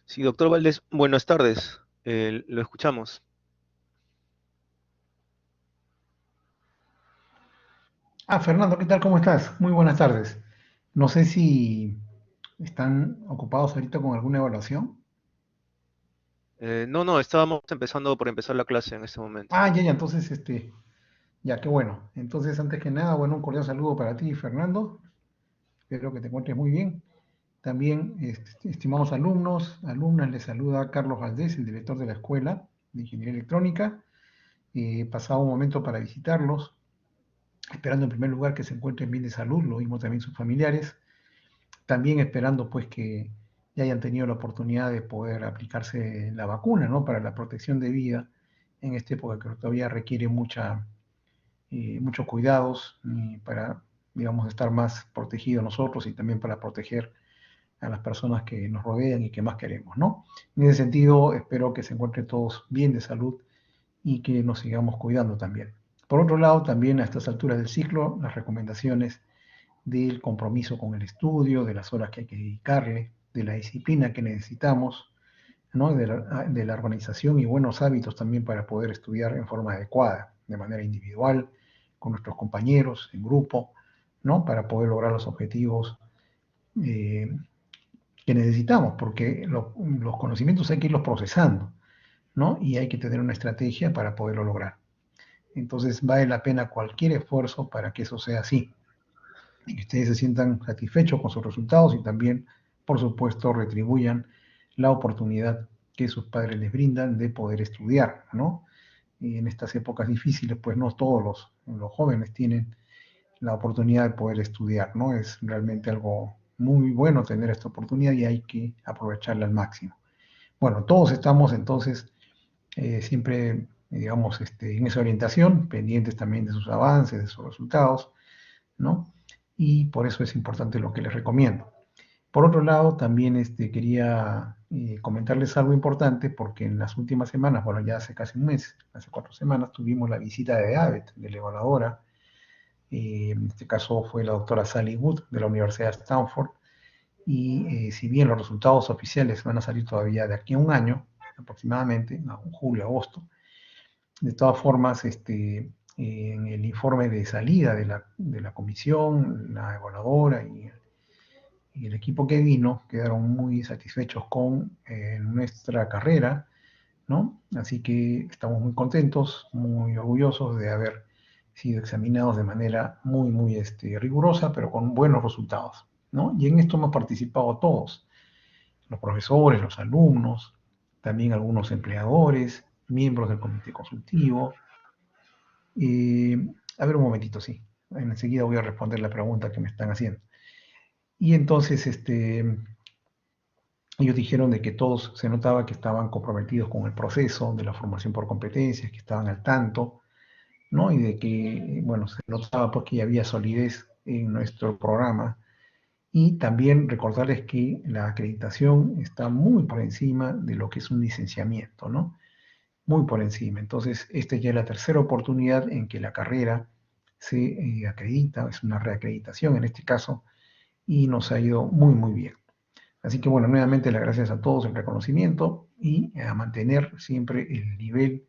Sí, doctor Valdés, buenas tardes. Lo escuchamos. Fernando, ¿qué tal? ¿Cómo estás? Muy buenas tardes. No sé si están ocupados ahorita con alguna evaluación. No, estábamos empezando por empezar la clase en este momento. Ya, entonces, ya, qué bueno. Entonces, antes que nada, bueno, un cordial saludo para ti, Fernando. Espero que te encuentres muy bien. También, estimados alumnos, alumnas, les saluda Carlos Valdés, el director de la Escuela de Ingeniería Electrónica. He pasado un momento para visitarlos, esperando en primer lugar que se encuentren bien de salud, lo mismo también sus familiares. También esperando pues que ya hayan tenido la oportunidad de poder aplicarse la vacuna, ¿no? Para la protección de vida en esta época que todavía requiere muchos cuidados para, digamos, estar más protegidos nosotros y también para proteger a las personas que nos rodean y que más queremos, ¿no? En ese sentido, espero que se encuentren todos bien de salud y que nos sigamos cuidando también. Por otro lado, también a estas alturas del ciclo, las recomendaciones del compromiso con el estudio, de las horas que hay que dedicarle, de la disciplina que necesitamos, ¿no? De la organización y buenos hábitos también para poder estudiar en forma adecuada, de manera individual, con nuestros compañeros, en grupo, ¿no? Para poder lograr los objetivos eh, que necesitamos, porque los conocimientos hay que irlos procesando, ¿no? Y hay que tener una estrategia para poderlo lograr. Entonces vale la pena cualquier esfuerzo para que eso sea así, y que ustedes se sientan satisfechos con sus resultados y también, por supuesto, retribuyan la oportunidad que sus padres les brindan de poder estudiar, ¿no? Y en estas épocas difíciles, pues no todos los jóvenes tienen la oportunidad de poder estudiar, ¿no? Es realmente algo muy bueno tener esta oportunidad y hay que aprovecharla al máximo. Bueno, todos estamos entonces siempre, digamos, en esa orientación, pendientes también de sus avances, de sus resultados, ¿no? Y por eso es importante lo que les recomiendo. Por otro lado, también quería comentarles algo importante porque en las últimas semanas, bueno, ya hace casi un mes, hace 4 semanas, tuvimos la visita de AVET, de la evaluadora. En este caso fue la doctora Sally Wood de la Universidad de Stanford. Y si bien los resultados oficiales van a salir todavía de aquí a un año, aproximadamente, a julio, agosto, de todas formas, en el informe de salida de la comisión, la evaluadora y el equipo que vino quedaron muy satisfechos con nuestra carrera, ¿no? Así que estamos muy contentos, muy orgullosos de haber sido examinados de manera muy rigurosa, pero con buenos resultados, ¿no? Y en esto hemos participado todos, los profesores, los alumnos, también algunos empleadores, miembros del comité consultivo. Eh, a ver un momentito, sí. Enseguida voy a responder la pregunta que me están haciendo. Y entonces, ellos dijeron de que todos se notaba que estaban comprometidos con el proceso de la formación por competencias, que estaban al tanto, ¿no? Y de que, bueno, se notaba pues que había solidez en nuestro programa. Y también recordarles que la acreditación está muy por encima de lo que es un licenciamiento, ¿no? Muy por encima. Entonces, esta ya es la tercera oportunidad en que la carrera se acredita, es una reacreditación en este caso, y nos ha ido muy bien. Así que bueno, nuevamente las gracias a todos, el reconocimiento y a mantener siempre el nivel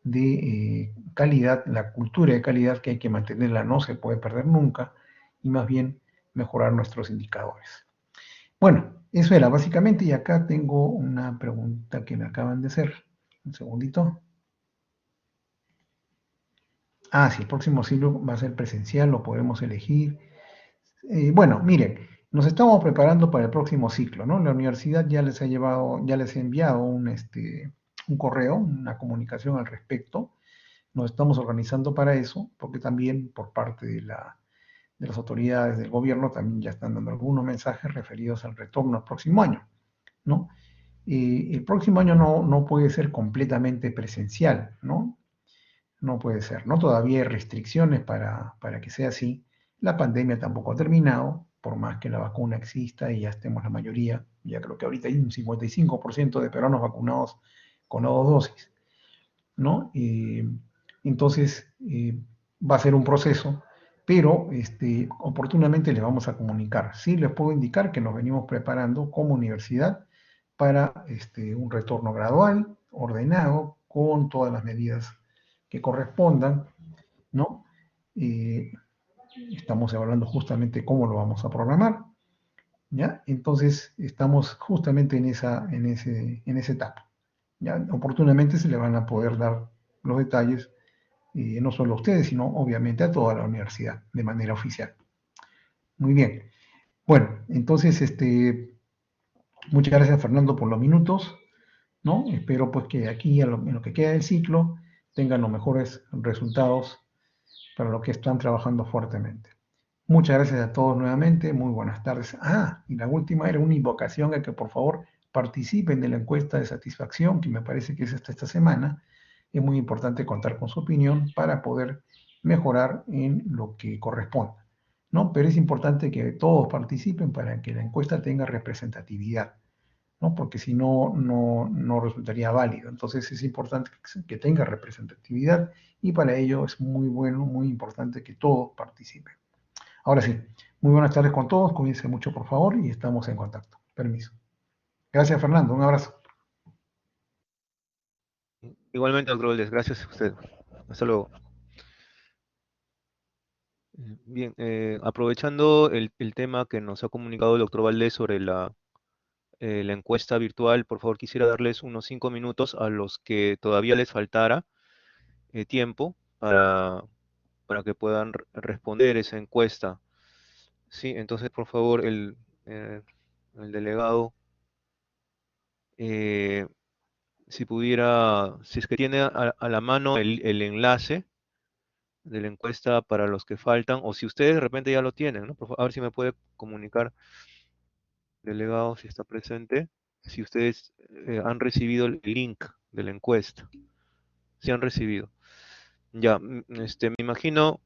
de calidad, la cultura de calidad que hay que mantenerla, no se puede perder nunca y más bien mejorar nuestros indicadores. Bueno, eso era básicamente y acá tengo una pregunta que me acaban de hacer. Un segundito. Si el próximo ciclo va a ser presencial, lo podemos elegir. Bueno, miren, nos estamos preparando para el próximo ciclo, ¿no? La universidad ya les ha enviado un correo, una comunicación al respecto. Nos estamos organizando para eso, porque también por parte de las autoridades del gobierno también ya están dando algunos mensajes referidos al retorno al próximo año, ¿no? El próximo año no puede ser completamente presencial, ¿no? No puede ser, ¿no? Todavía hay restricciones para que sea así. La pandemia tampoco ha terminado, por más que la vacuna exista y ya estemos la mayoría, ya creo que ahorita hay un 55% de peruanos vacunados con las dos dosis, ¿no? Entonces, va a ser un proceso, pero oportunamente les vamos a comunicar. Sí les puedo indicar que nos venimos preparando como universidad para un retorno gradual, ordenado, con todas las medidas que correspondan, ¿no? Eh, Estamos hablando justamente cómo lo vamos a programar, ¿ya? Entonces, estamos justamente en esa etapa, ¿ya? Oportunamente se le van a poder dar los detalles, no solo a ustedes, sino obviamente a toda la universidad, de manera oficial. Muy bien. Bueno, entonces, muchas gracias Fernando por los minutos, ¿no? Espero pues que aquí, en lo que queda del ciclo, tengan los mejores resultados para lo que están trabajando fuertemente. Muchas gracias a todos nuevamente, muy buenas tardes. Ah, y la última era una invocación a que por favor participen de la encuesta de satisfacción, que me parece que es hasta esta semana. Es muy importante contar con su opinión para poder mejorar en lo que corresponda, ¿no? Pero es importante que todos participen para que la encuesta tenga representatividad, ¿no? Porque si no, no resultaría válido. Entonces es importante que tenga representatividad y para ello es muy bueno, muy importante que todos participen. Ahora sí, muy buenas tardes con todos, cuídense mucho por favor y estamos en contacto. Permiso. Gracias Fernando, un abrazo. Igualmente, doctor Valdés, gracias a usted. Hasta luego. Bien, aprovechando el tema que nos ha comunicado el doctor Valdés sobre la encuesta virtual, por favor quisiera darles unos 5 minutos a los que todavía les faltara tiempo para que puedan responder esa encuesta. Sí, entonces por favor eh, el delegado, eh, si pudiera, si es que tiene a la mano el enlace de la encuesta para los que faltan, o si ustedes de repente ya lo tienen, ¿no? Por favor, a ver si me puede comunicar, delegado, si está presente, si ustedes han recibido el link de la encuesta, si han recibido. Ya, me imagino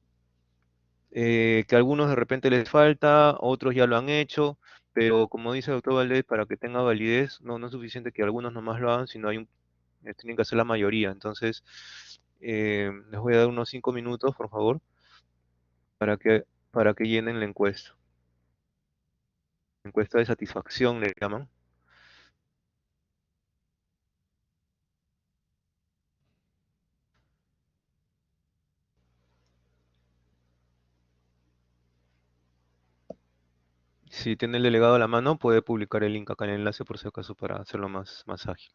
que a algunos de repente les falta, otros ya lo han hecho, pero como dice el doctor Valdés, para que tenga validez, no es suficiente que algunos nomás lo hagan, sino tienen que hacer la mayoría. Entonces, les voy a dar unos 5 minutos, por favor, para que llenen la encuesta. Encuesta de satisfacción le llaman. Si tiene el delegado a la mano, puede publicar el link acá en el enlace por si acaso para hacerlo más ágil.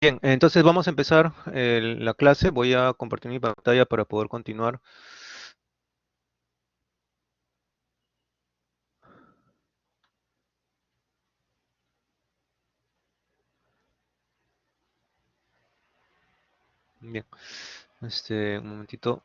Bien, entonces vamos a empezar la clase. Voy a compartir mi pantalla para poder continuar. Bien, un momentito.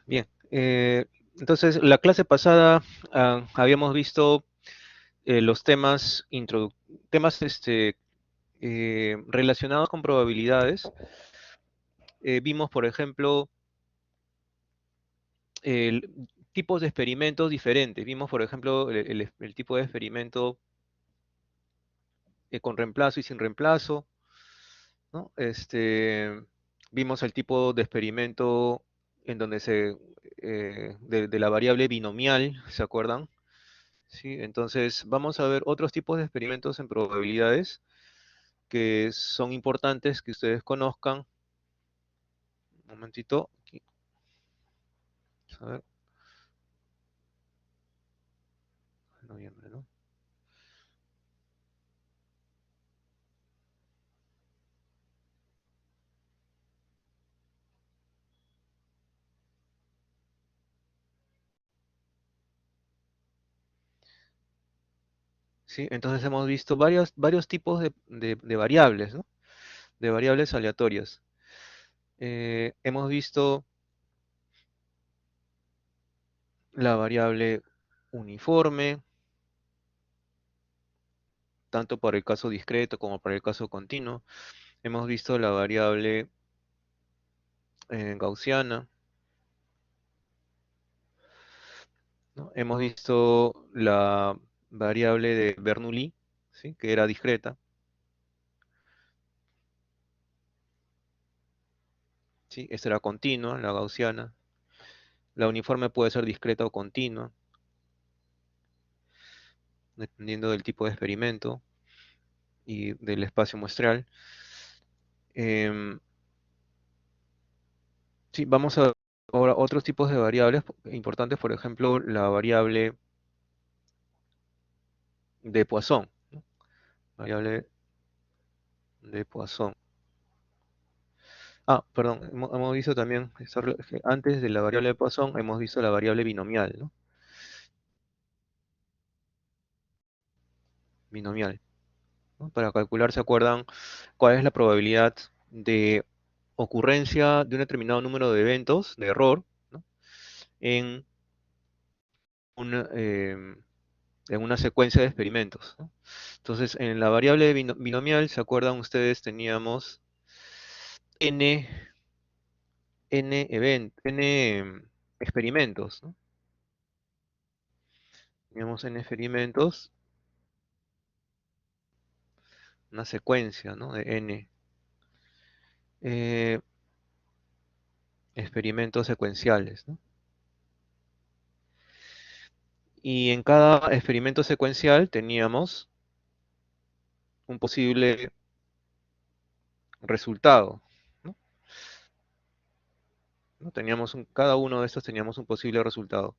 Bien, entonces la clase pasada habíamos visto los temas relacionados con probabilidades. Vimos, por ejemplo, tipos de experimentos diferentes. Vimos, por ejemplo, el tipo de experimento con reemplazo y sin reemplazo, ¿no? Vimos el tipo de experimento en donde de la variable binomial, ¿se acuerdan? Sí, entonces vamos a ver otros tipos de experimentos en probabilidades que son importantes que ustedes conozcan. Un momentito, aquí, a ver, noviembre, ¿no? Sí, entonces hemos visto varios tipos de variables, ¿no? De variables aleatorias. Hemos visto la variable uniforme, tanto para el caso discreto como para el caso continuo. Hemos visto la variable gaussiana, ¿no? Hemos visto la variable de Bernoulli, ¿sí? Que era discreta, ¿sí? Esta era continua, la gaussiana. La uniforme puede ser discreta o continua, dependiendo del tipo de experimento y del espacio muestral. Em, sí, vamos a ver ahora otros tipos de variables importantes, por ejemplo, la variable de Poisson, ¿no? Variable de Poisson. Ah, perdón, hemos visto también, antes de la variable de Poisson, hemos visto la variable binomial, ¿no? Binomial, ¿no? Para calcular, ¿se acuerdan cuál es la probabilidad de ocurrencia de un determinado número de eventos de error, ¿no? En un, en una secuencia de experimentos, ¿no? Entonces, en la variable binomial, ¿se acuerdan ustedes? Teníamos n, experimentos, ¿no? Teníamos n experimentos, una secuencia, ¿no? De n eh, experimentos secuenciales, ¿no? Y en cada experimento secuencial teníamos un posible resultado, ¿no? ¿No? Cada uno de estos teníamos un posible resultado.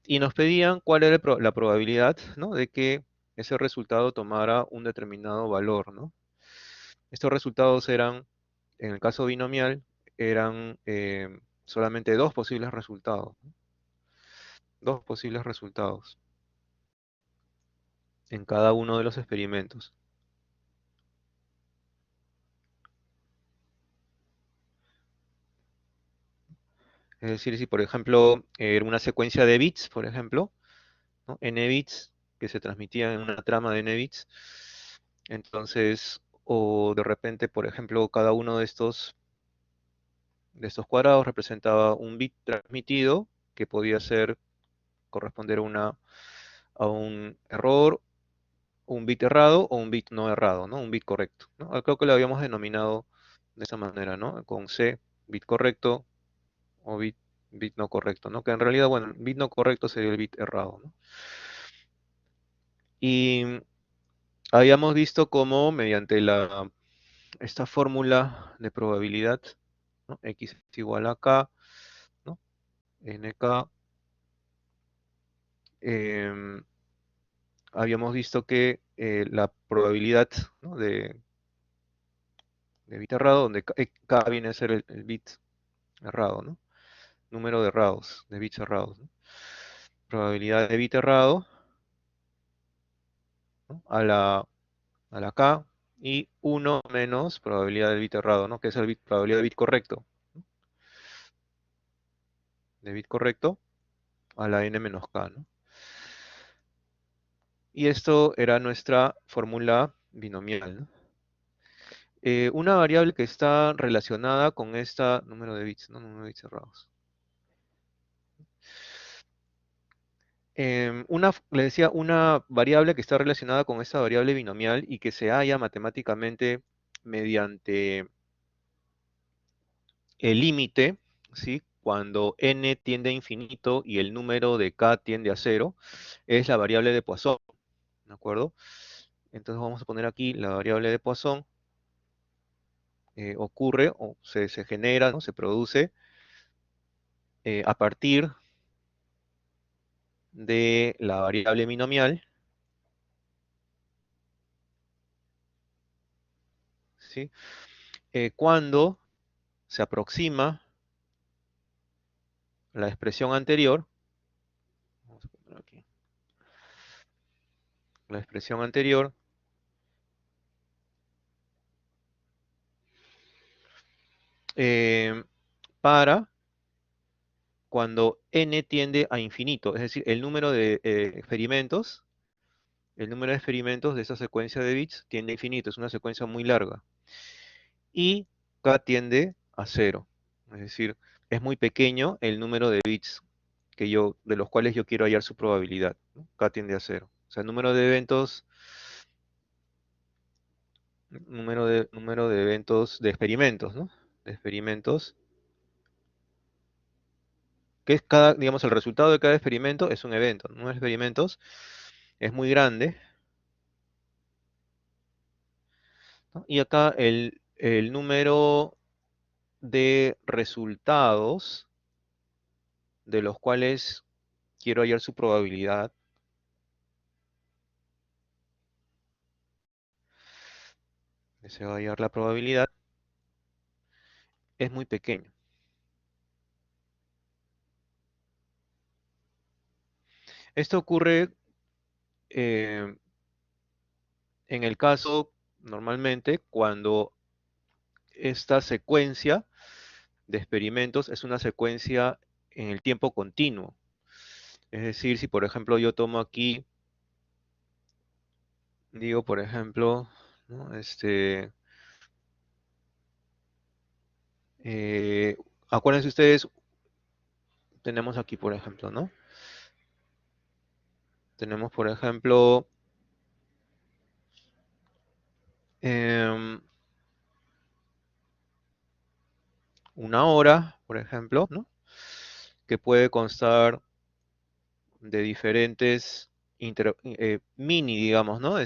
Y nos pedían cuál era la probabilidad, ¿no? De que ese resultado tomara un determinado valor, ¿no? Estos resultados eran, en el caso binomial, eran solamente dos posibles resultados, ¿no? Dos posibles resultados en cada uno de los experimentos. Es decir, si por ejemplo era una secuencia de bits, por ejemplo, ¿no? N bits que se transmitían en una trama de N bits, entonces, o de repente, por ejemplo, cada uno de estos cuadrados representaba un bit transmitido que podía corresponder a un error, un bit errado o un bit no errado, ¿no? Un bit correcto, ¿no? Creo que lo habíamos denominado de esa manera, ¿no? Con C, bit correcto o bit no correcto, ¿no? Que en realidad, bueno, bit no correcto sería el bit errado, ¿no? Y habíamos visto cómo mediante esta fórmula de probabilidad, ¿no? X es igual a K, ¿no? NK, em, habíamos visto que la probabilidad, ¿no? de bit errado, donde K viene a ser el bit errado, ¿no? Número de errados, de bits errados, ¿no? Probabilidad de bit errado, ¿no? a la K, y uno menos probabilidad de bit errado, ¿no? Que es probabilidad de bit correcto, ¿no? De bit correcto a la n menos K, ¿no? Y esto era nuestra fórmula binomial, ¿no? Una variable que está relacionada con esta número de bits, ¿no? Número de bits cerrados. Le decía, una variable que está relacionada con esta variable binomial y que se halla matemáticamente mediante el límite, ¿sí? Cuando n tiende a infinito y el número de k tiende a cero, es la variable de Poisson, ¿de acuerdo? Entonces vamos a poner aquí la variable de Poisson. Ocurre o se genera, ¿no? Se produce a partir de la variable binomial, ¿sí? Cuando se aproxima la expresión anterior, vamos a poner aquí, la expresión anterior, eh, para cuando n tiende a infinito, es decir, el número de experimentos de esa secuencia de bits tiende a infinito, es una secuencia muy larga, y k tiende a cero, es decir, es muy pequeño el número de bits de los cuales yo quiero hallar su probabilidad, ¿no? K tiende a cero. O sea, número de eventos de experimentos, ¿no? De experimentos, que es digamos, el resultado de cada experimento es un evento. Un experimentos es muy grande, ¿no? Y acá el número de resultados de los cuales quiero hallar su probabilidad, que se va a hallar la probabilidad, es muy pequeño. Esto ocurre eh, en el caso, normalmente, cuando esta secuencia de experimentos es una secuencia en el tiempo continuo. Es decir, si por ejemplo yo tomo aquí digo, por ejemplo, ¿no? Eh, acuérdense ustedes, tenemos aquí, por ejemplo, ¿no? Tenemos, por ejemplo, em, una hora, por ejemplo, ¿no? Que puede constar de diferentes mini, digamos, ¿no?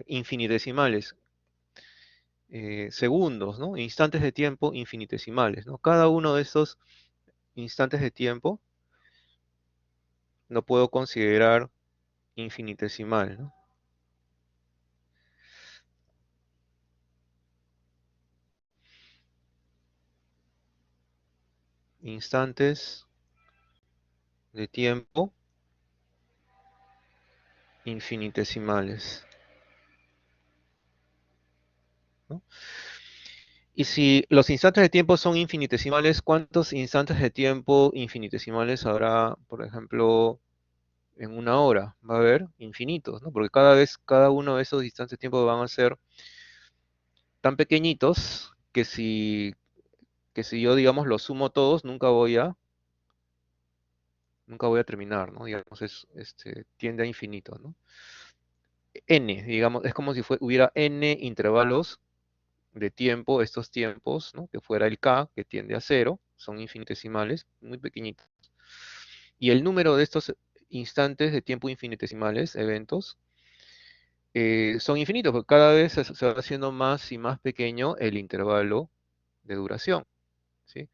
Infinitesimales, segundos, ¿no? Instantes de tiempo infinitesimales, ¿no? Cada uno de estos instantes de tiempo lo puedo considerar infinitesimal, ¿no? Instantes de tiempo infinitesimales, ¿no? Y si los instantes de tiempo son infinitesimales, ¿cuántos instantes de tiempo infinitesimales habrá, por ejemplo, en una hora? Va a haber infinitos, ¿no? Porque cada vez, cada uno de esos instantes de tiempo van a ser tan pequeñitos que si yo, digamos, los sumo todos, nunca voy a terminar, ¿no? Digamos, tiende a infinito, ¿no? N, digamos, es como si hubiera n intervalos de tiempo, estos tiempos, ¿no? Que fuera el k, que tiende a cero, son infinitesimales, muy pequeñitos. Y el número de estos instantes de tiempo infinitesimales, eventos, son infinitos, porque cada vez se va haciendo más y más pequeño el intervalo de duración, ¿sí?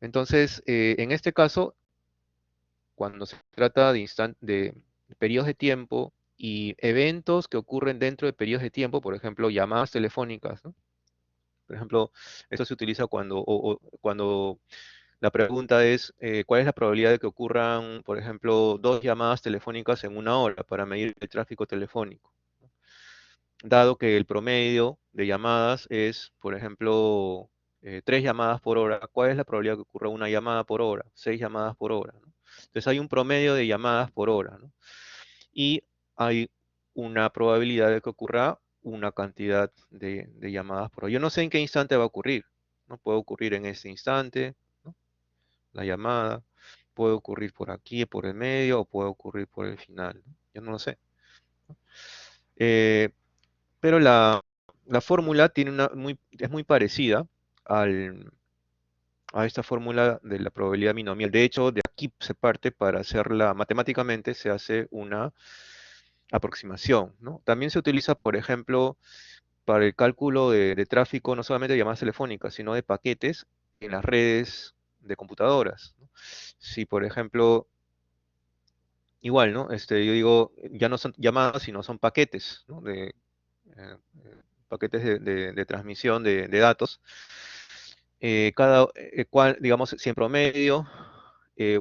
Entonces, en este caso, cuando se trata de periodos de tiempo y eventos que ocurren dentro de periodos de tiempo, por ejemplo, llamadas telefónicas, ¿no? Por ejemplo, esto se utiliza cuando la pregunta es, ¿cuál es la probabilidad de que ocurran, por ejemplo, dos llamadas telefónicas en una hora para medir el tráfico telefónico? Dado que el promedio de llamadas es, por ejemplo, tres llamadas por hora, ¿cuál es la probabilidad de que ocurra una llamada por hora? Seis llamadas por hora, ¿no? Entonces hay un promedio de llamadas por hora, ¿no? Y hay una probabilidad de que ocurra una cantidad de llamadas por hora. Yo no sé en qué instante va a ocurrir, ¿no? Puede ocurrir en ese instante, ¿no? La llamada, puede ocurrir por aquí, por el medio, o puede ocurrir por el final, ¿no? Yo no lo sé. Eh, pero la fórmula es muy parecida al, a esta fórmula de la probabilidad binomial. De hecho, de aquí se parte para hacerla matemáticamente, se hace una aproximación, ¿no? También se utiliza, por ejemplo, para el cálculo de tráfico, no solamente de llamadas telefónicas, sino de paquetes en las redes de computadoras, ¿no? Si, por ejemplo, igual, ¿no? Yo digo, ya no son llamadas, sino son paquetes, ¿no? Paquetes de transmisión de datos. Cada cual, digamos, si en promedio,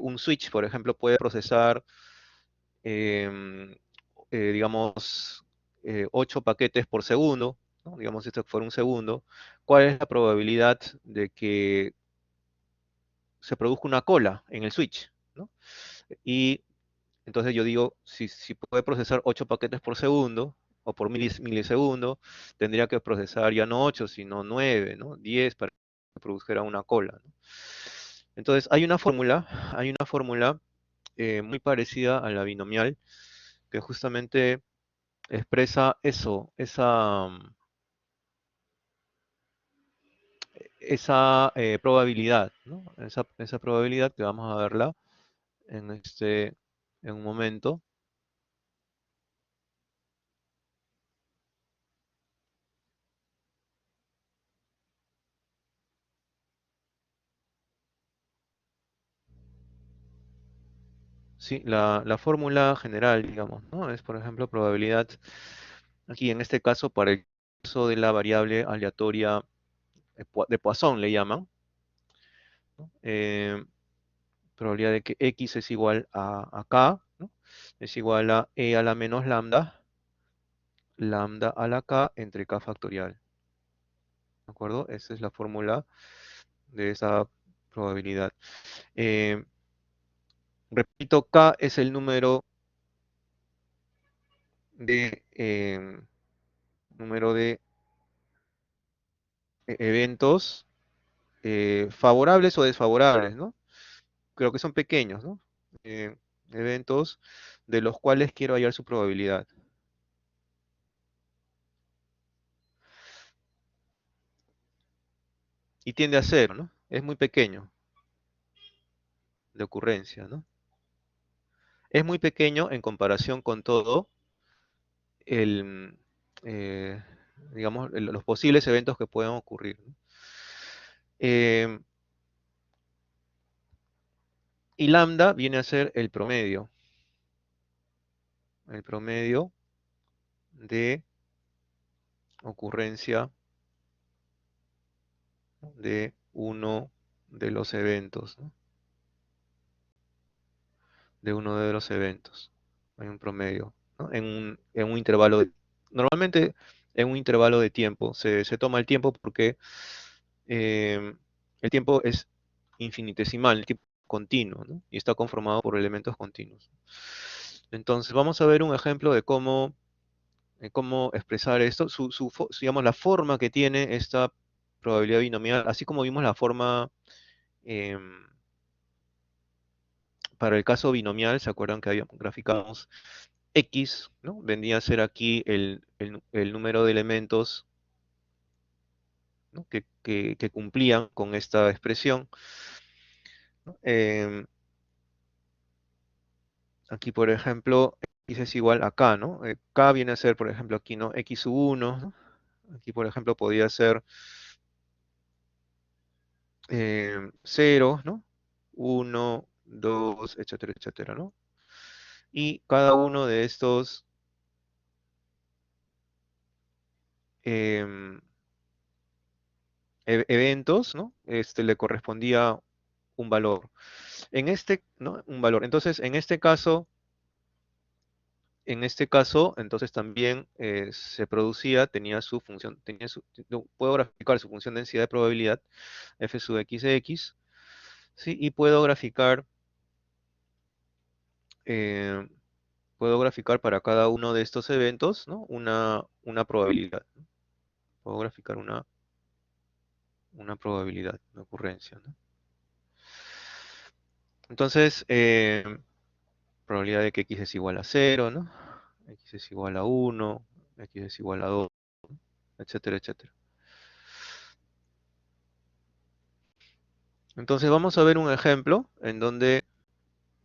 un switch, por ejemplo, puede procesar, em, digamos, 8 paquetes por segundo, ¿no? Digamos, esto fuera un segundo. ¿Cuál es la probabilidad de que se produzca una cola en el switch, ¿no? Y entonces yo digo, si puede procesar 8 paquetes por segundo o por milisegundo, tendría que procesar ya no 8, sino 9, ¿no? 10 para que produjera una cola, ¿no? Entonces hay una fórmula muy parecida a la binomial que justamente expresa eso, esa probabilidad, ¿no? Esa probabilidad que vamos a verla en en un momento. Sí, la fórmula general, digamos, ¿no? Es, por ejemplo, probabilidad, aquí en este caso, para el caso de la variable aleatoria de Poisson, le llaman, ¿no? Probabilidad de que x es igual a k, ¿no? Es igual a e a la menos lambda, lambda a la k entre k factorial, ¿de acuerdo? Esa es la fórmula de esa probabilidad. Eh, repito, k es el número de número de eventos favorables o desfavorables, ¿no? Creo que son pequeños, ¿no? Eh, Eventos de los cuales quiero hallar su probabilidad. Y tiende a cero, ¿no? Es muy pequeño de ocurrencia, ¿no? Es muy pequeño en comparación con todo el, eh, digamos, los posibles eventos que puedan ocurrir, ¿no? Eh, y lambda viene a ser el promedio de ocurrencia de uno de los eventos, ¿no? De uno de los eventos. Hay un promedio, ¿no? En un intervalo normalmente en un intervalo de tiempo. Se toma el tiempo porque eh, el tiempo es infinitesimal, el tiempo continuo, ¿no? Y está conformado por elementos continuos. Entonces, vamos a ver un ejemplo de cómo expresar esto, digamos, la forma que tiene esta probabilidad binomial, así como vimos la forma em, para el caso binomial, ¿se acuerdan que habíamos graficamos X, ¿no? Vendría a ser aquí el número de elementos, ¿no? que cumplían con esta expresión, ¿no? Aquí, por ejemplo, X es igual a K, ¿no? K viene a ser, por ejemplo, aquí, ¿no? X1, ¿no? Aquí, por ejemplo, podría ser 0, ¿no? 1, 2, etcétera, etcétera, ¿no? Y cada uno de estos em, eventos, ¿no? Le correspondía un valor. ¿No? Un valor. Entonces, entonces también se producía, tenía su función, no, puedo graficar su función densidad de probabilidad, f sub x de x, ¿sí? Y eh, puedo graficar para cada uno de estos eventos, ¿no? Una probabilidad, ¿no? Puedo graficar una probabilidad de ocurrencia, ¿no? Entonces, probabilidad de que x es igual a cero, ¿no? X es igual a uno, x es igual a 2, etcétera, etcétera. Entonces vamos a ver un ejemplo en donde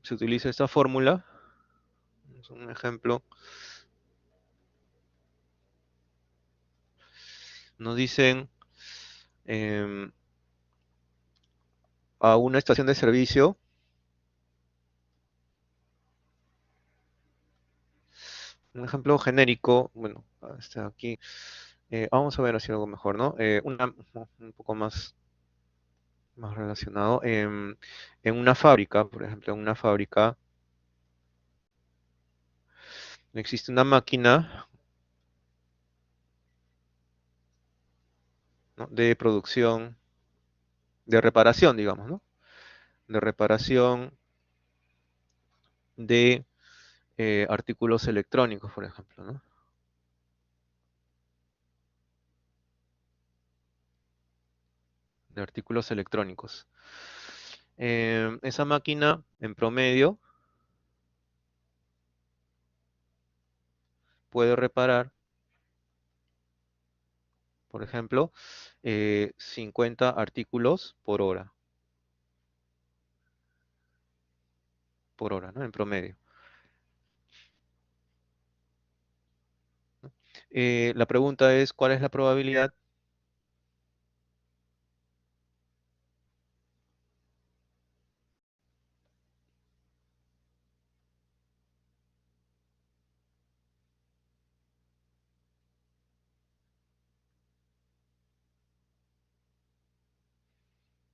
se utiliza esta fórmula. Es un ejemplo. Nos dicen em, a una estación de servicio, un ejemplo genérico, bueno, hasta aquí. Vamos a ver así algo mejor, ¿no? Un poco más relacionado. En una fábrica, por ejemplo, en una fábrica existe una máquina, ¿no? De producción, de reparación, digamos, ¿no? De reparación de artículos electrónicos, por ejemplo, ¿no? De artículos electrónicos. Esa máquina, en promedio, puede reparar, por ejemplo, 50 artículos por hora, ¿no? En promedio. La pregunta es, ¿cuál es la probabilidad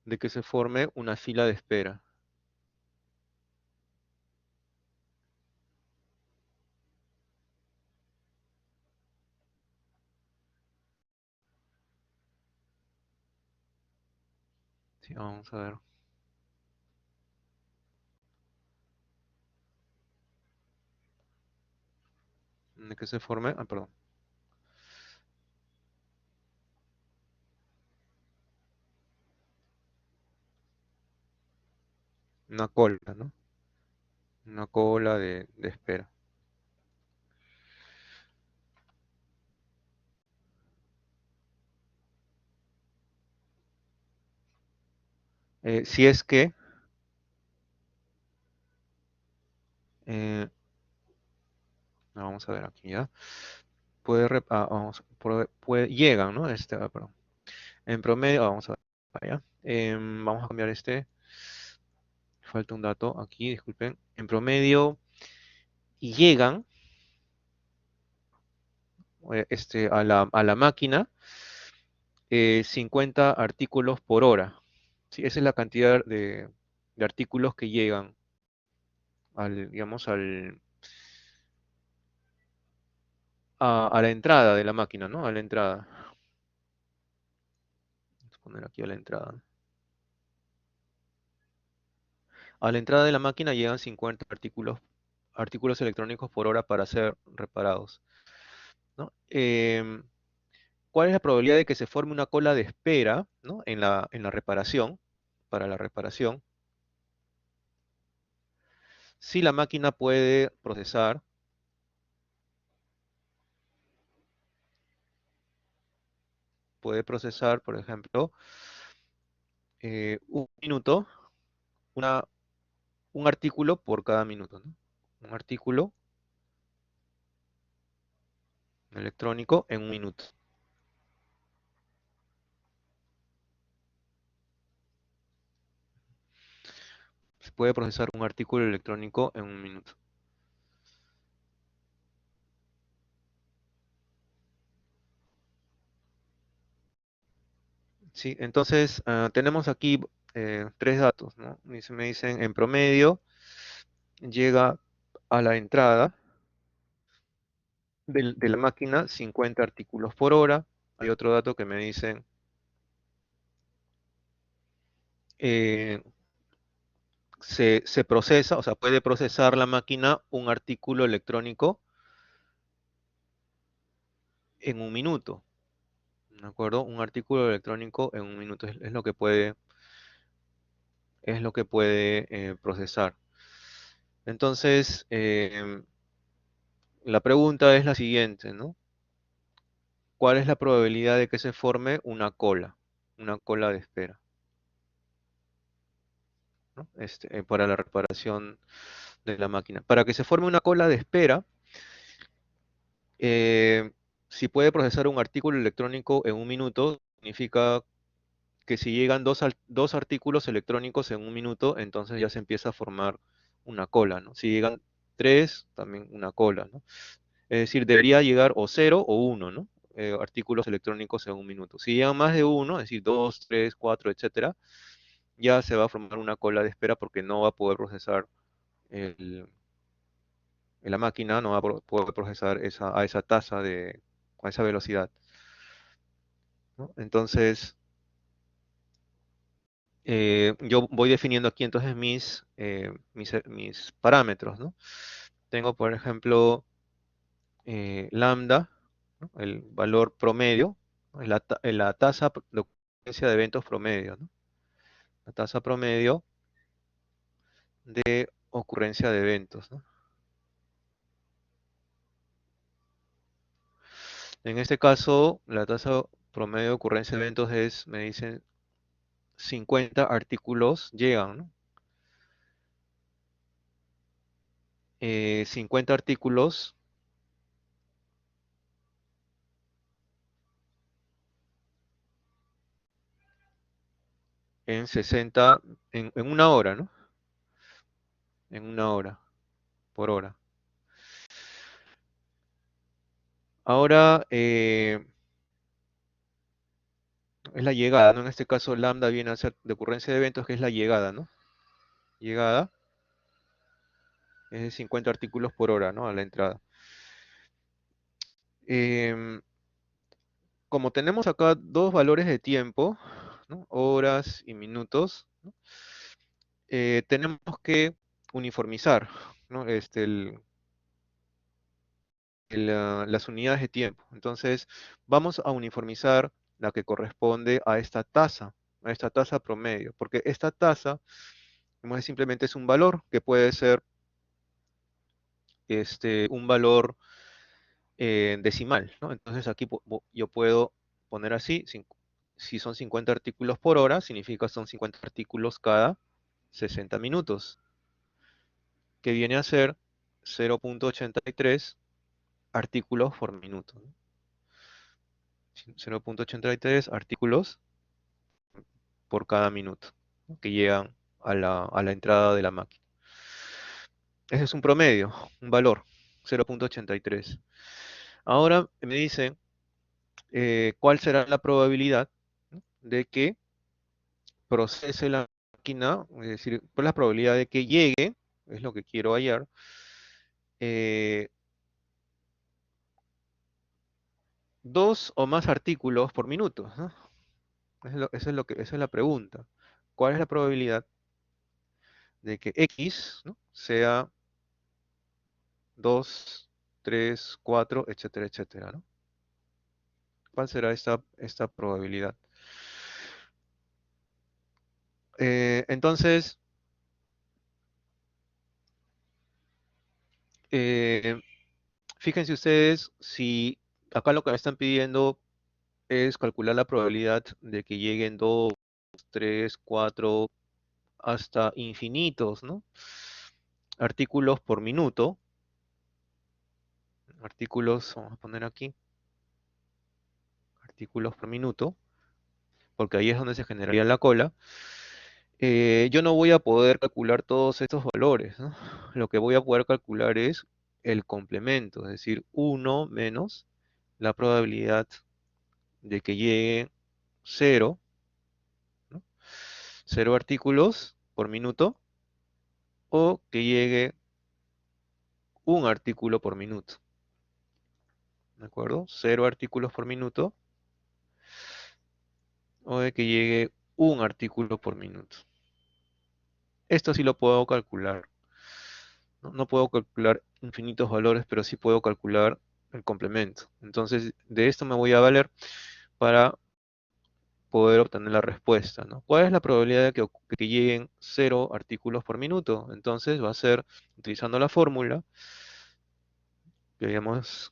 de que se forme una fila de espera? Sí, vamos a ver. De que se forme, perdón. una cola, ¿no? Una cola de espera. Si es que, eh, vamos a ver aquí ya, llegan, ¿no? Perdón. En promedio, vamos a ver, allá. Vamos a cambiar este, falta un dato aquí, disculpen. En promedio llegan a la máquina 50 artículos por hora. Sí, esa es la cantidad de artículos que llegan digamos, a la entrada de la máquina, ¿no? A la entrada. Vamos a poner aquí a la entrada. A la entrada de la máquina llegan 50 artículos electrónicos por hora para ser reparados, ¿no? ¿Cuál es la probabilidad de que se forme una cola de espera, ¿no? En la reparación, para la reparación? Si la máquina puede procesar, por ejemplo, un minuto, una, un artículo por cada minuto, ¿no? Un artículo electrónico en un minuto. Se puede procesar un artículo electrónico en un minuto. Sí, entonces tenemos aquí tres datos, ¿no? Me dicen en promedio llega a la entrada de la máquina 50 artículos por hora. Hay otro dato que me dicen eh, se procesa, o sea, puede procesar la máquina un artículo electrónico en un minuto. ¿De acuerdo? Un artículo electrónico en un minuto es lo que puede procesar. Entonces, la pregunta es la siguiente, ¿no? ¿Cuál es la probabilidad de que se forme una cola de espera, ¿no? Para la reparación de la máquina? Para que se forme una cola de espera, eh, si puede procesar un artículo electrónico en un minuto, significa que si llegan dos artículos electrónicos en un minuto, entonces ya se empieza a formar una cola, ¿no? Si llegan tres, también una cola, ¿no? Es decir, debería llegar o cero o uno, ¿no? Artículos electrónicos en un minuto. Si llegan más de uno, es decir, dos, tres, cuatro, etcétera, ya se va a formar una cola de espera porque no va a poder procesar el- la máquina, no va a poder procesar a esa tasa a esa velocidad, ¿no? Entonces, yo voy definiendo aquí entonces mis parámetros, ¿no? Tengo, por ejemplo, lambda, ¿no? El valor promedio, ¿no? La tasa de ocurrencia de eventos promedio, ¿no? La tasa promedio de ocurrencia de eventos, ¿no? En este caso, la tasa promedio de ocurrencia de eventos me dicen 50 artículos llegan, ¿no? 50 artículos en 60, en una hora, ¿no? En una hora, por hora. Ahora es la llegada, ¿no? En este caso, lambda viene a ser de ocurrencia de eventos, que es la llegada, ¿no? Llegada es de 50 artículos por hora, ¿no? A la entrada. Em, Como tenemos acá dos valores de tiempo, ¿no? Horas y minutos, ¿no? Tenemos que uniformizar, ¿no? Las unidades de tiempo. Entonces, vamos a uniformizar la que corresponde a esta tasa promedio, porque esta tasa Simplemente es un valor que puede ser un valor decimal, ¿no? Entonces aquí yo puedo poner así, si son 50 artículos por hora, significa son 50 artículos cada 60 minutos, que viene a ser 0.83 artículos por minuto, ¿no? 0.83 artículos por cada minuto, ¿no? Que llegan a la entrada de la máquina. Ese es un promedio, un valor, 0.83. Ahora me dicen cuál será la probabilidad, ¿no? De que procese la máquina, es decir, cuál es la probabilidad de que llegue, es lo que quiero hallar, eh, dos o más artículos por minuto, ¿no? Esa es la pregunta. ¿Cuál es la probabilidad de que X, ¿no? sea 2, 3, 4, etcétera, etcétera, ¿no? ¿Cuál será esta probabilidad? Entonces, eh, fíjense ustedes si acá lo que me están pidiendo es calcular la probabilidad de que lleguen 2, 3, 4, hasta infinitos, ¿no? Artículos por minuto. Artículos, vamos a poner aquí, artículos por minuto, porque ahí es donde se generaría la cola. Yo no voy a poder calcular todos estos valores, ¿no? Lo que voy a poder calcular es el complemento, es decir, uno menos la probabilidad de que llegue cero, ¿no? Cero artículos por minuto, o que llegue un artículo por minuto, ¿de acuerdo? Cero artículos por minuto, o de que llegue un artículo por minuto. Esto sí lo puedo calcular, ¿no? No puedo calcular infinitos valores, pero sí puedo calcular el complemento. Entonces, de esto me voy a valer para poder obtener la respuesta, ¿no? ¿Cuál es la probabilidad de que lleguen cero artículos por minuto? Entonces va a ser, utilizando la fórmula que habíamos,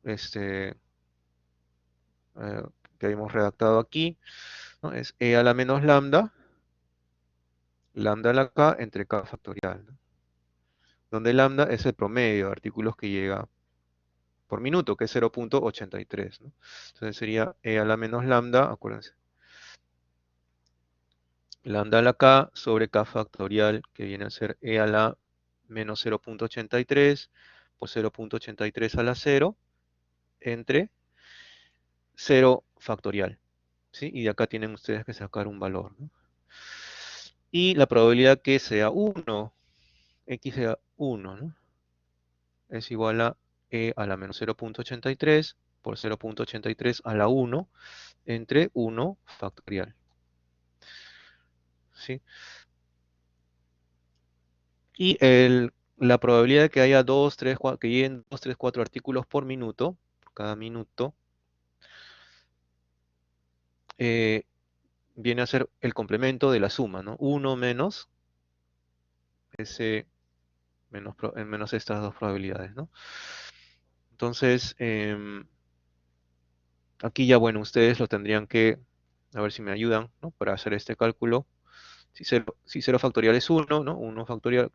este, eh, que habíamos redactado aquí, ¿no? Es e a la menos lambda, lambda a la k entre k factorial, ¿no? Donde lambda es el promedio de artículos que llega por minuto, que es 0.83, ¿no? Entonces sería e a la menos lambda, acuérdense, lambda a la k sobre k factorial, que viene a ser e a la menos 0.83 por 0.83 a la 0 entre 0 factorial, ¿sí? Y de acá tienen ustedes que sacar un valor, ¿no? Y la probabilidad que sea 1, x sea 1, ¿no? Es igual a e a la menos 0.83 por 0.83 a la 1 entre 1 factorial, ¿sí? Y la probabilidad de que haya 2, 3, 4, que lleguen 2, 3, 4 artículos por minuto, por cada minuto, eh, viene a ser el complemento de la suma, ¿no? 1 menos ese, menos estas dos probabilidades, ¿no? Entonces, aquí ya, bueno, ustedes lo tendrían que, a ver si me ayudan, ¿no? Para hacer este cálculo. Si cero factorial es 1, ¿no? 1 factorial,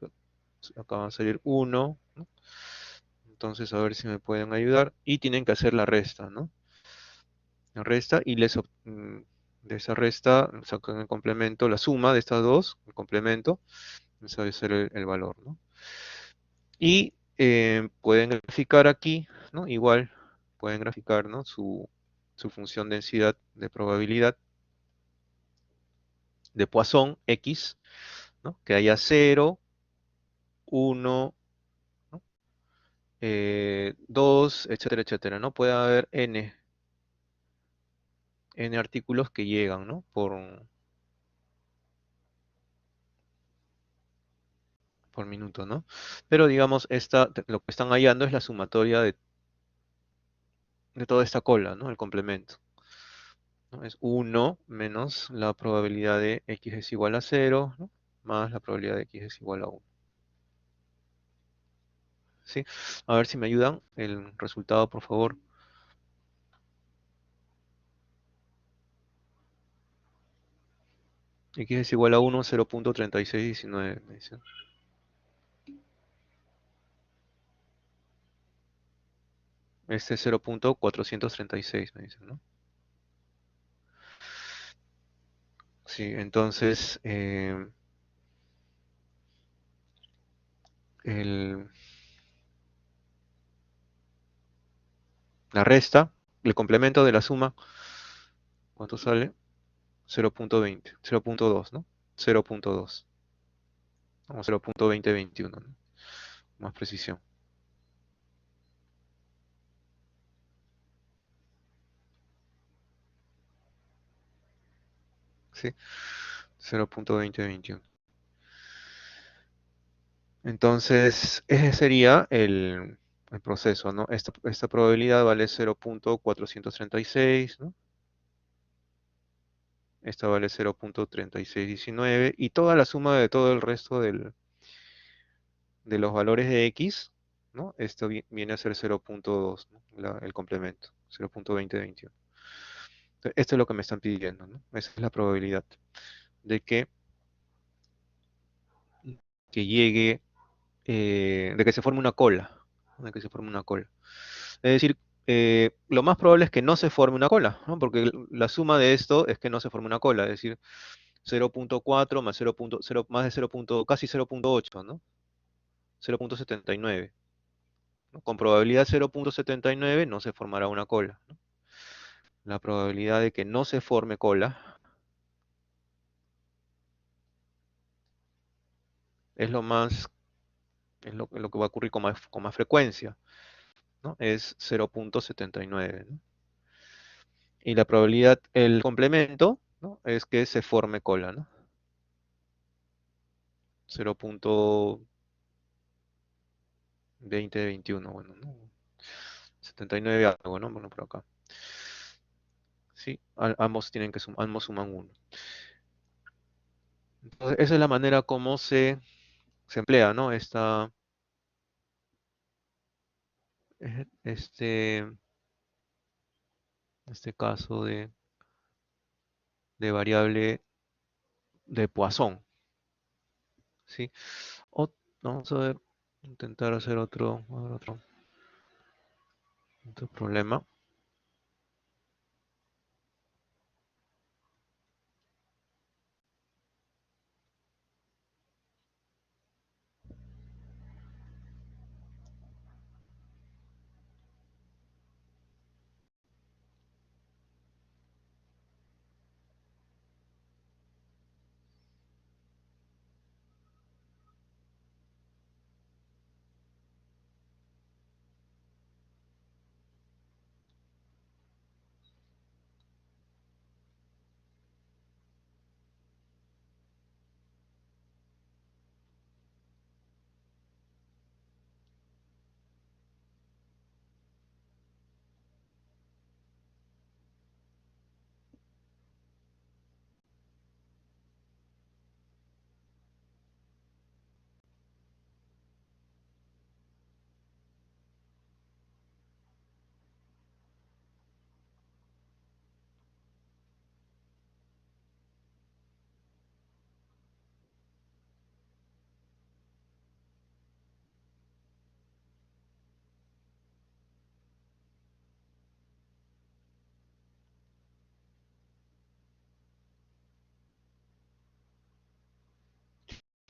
acá va a salir 1, ¿no? Entonces, a ver si me pueden ayudar. Y tienen que hacer la resta, ¿no? La resta y de esa resta sacan el complemento, la suma de estas dos, el complemento, ese debe ser el valor, ¿no? Y pueden graficar aquí, ¿no? Igual pueden graficar, ¿no? Su función densidad de probabilidad de Poisson X, ¿no? Que haya 0, 1, 2, etcétera, etcétera, ¿no? Puede haber n artículos que llegan, ¿no? Por minuto, ¿no? Pero digamos, lo que están hallando es la sumatoria de toda esta cola, ¿no? El complemento, ¿no? Es 1 menos la probabilidad de x es igual a 0, ¿no? más la probabilidad de x es igual a 1. ¿Sí? A ver si me ayudan el resultado, por favor. X es igual a 1, 0.3619, me dicen. Este es 0.436, me dicen, ¿no? Sí, entonces, el- la resta, el complemento de la suma, ¿cuánto sale? 0.20, 0.2, ¿no? 0.2, o 0.2021, ¿no? Más precisión. ¿Sí? 0.2021. Entonces, ese sería el proceso, ¿no? Esta probabilidad vale 0.436, ¿no? Esta vale 0.3619 y toda la suma de todo el resto de los valores de x, ¿no? Esto viene a ser 0.2, ¿no? El complemento, 0.2021. Esto es lo que me están pidiendo, ¿no? Esa es la probabilidad de que llegue, de que se forme una cola, ¿no? De que se forme una cola. Es decir, lo más probable es que no se forme una cola, ¿no? Porque la suma de esto es que no se forme una cola, es decir, 0.4 más 0.0 más de 0. Casi 0.8, ¿no? 0.79, ¿no? Con probabilidad 0.79 no se formará una cola, ¿no? La probabilidad de que no se forme cola es lo que va a ocurrir con más frecuencia, ¿no? Es 0.79, ¿no? Y la probabilidad, el complemento, ¿no? Es que se forme cola, ¿no? 0.2021, bueno, ¿no? 79 algo, ¿no? Bueno, por acá. Sí, ambos tienen que ambos suman 1. Entonces, esa es la manera como se emplea, ¿no? Este, este caso de variable de Poisson, ¿sí? O- Vamos a ver, intentar hacer otro problema.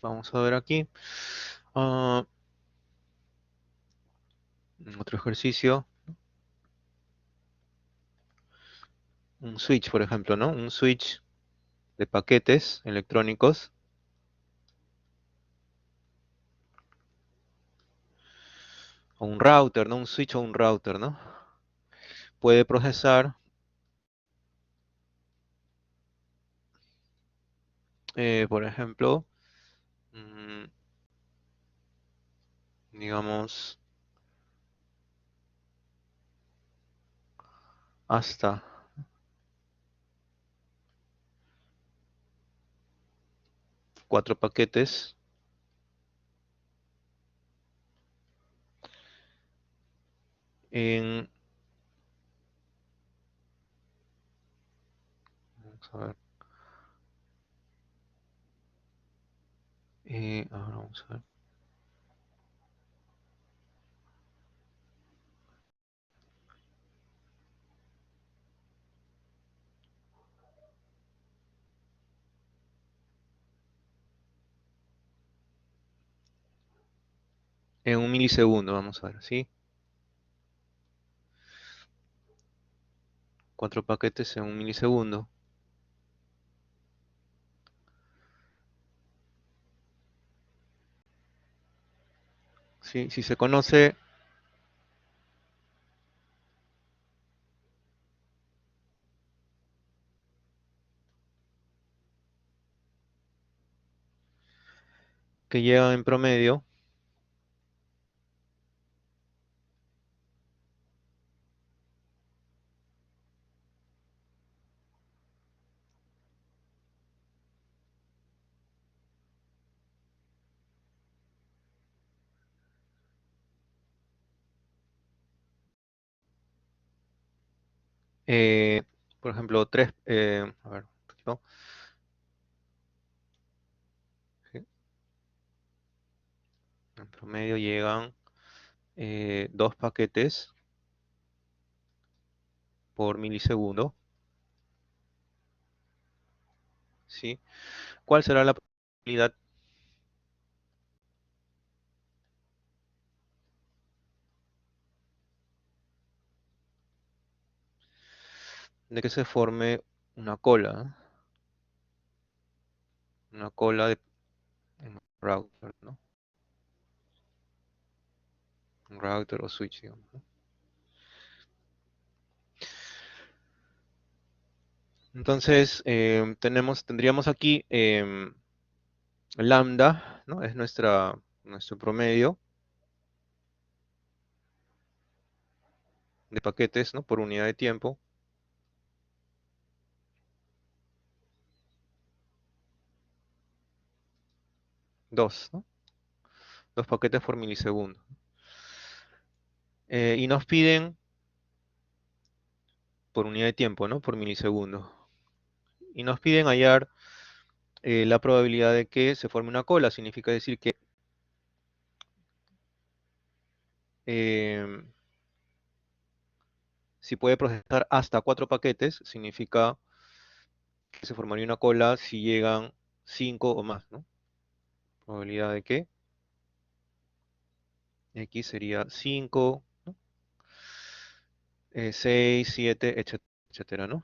Vamos a ver aquí. Ah, otro ejercicio. Un switch, por ejemplo, ¿no? Un switch de paquetes electrónicos o un router, ¿no? Un switch o un router, ¿no? Puede procesar, por ejemplo, mm, digamos, hasta 4 paquetes en, vamos a ver, ahora vamos a ver, en un milisegundo, vamos a ver, ¿sí? 4 paquetes en un milisegundo. ¿Sí? Si se conoce que lleva en promedio, eh, por ejemplo, 3, a ver, un poquito, ¿sí? En promedio llegan 2 paquetes por milisegundo, ¿sí? ¿Cuál será la probabilidad de que se forme una cola? Una cola de un router, ¿no? Un router o switch, digamos, ¿no? Entonces, tendríamos aquí lambda, ¿no? Es nuestro promedio de paquetes, ¿no? Por unidad de tiempo. 2, ¿no? 2 paquetes por milisegundo. Y nos piden por unidad de tiempo, ¿no? Por milisegundo. Y nos piden hallar la probabilidad de que se forme una cola. Significa decir que em, si puede procesar hasta 4 paquetes, significa que se formaría una cola si llegan 5 o más, ¿no? Probabilidad de que X sería 5, ¿no? 6, 7, etcétera, ¿no?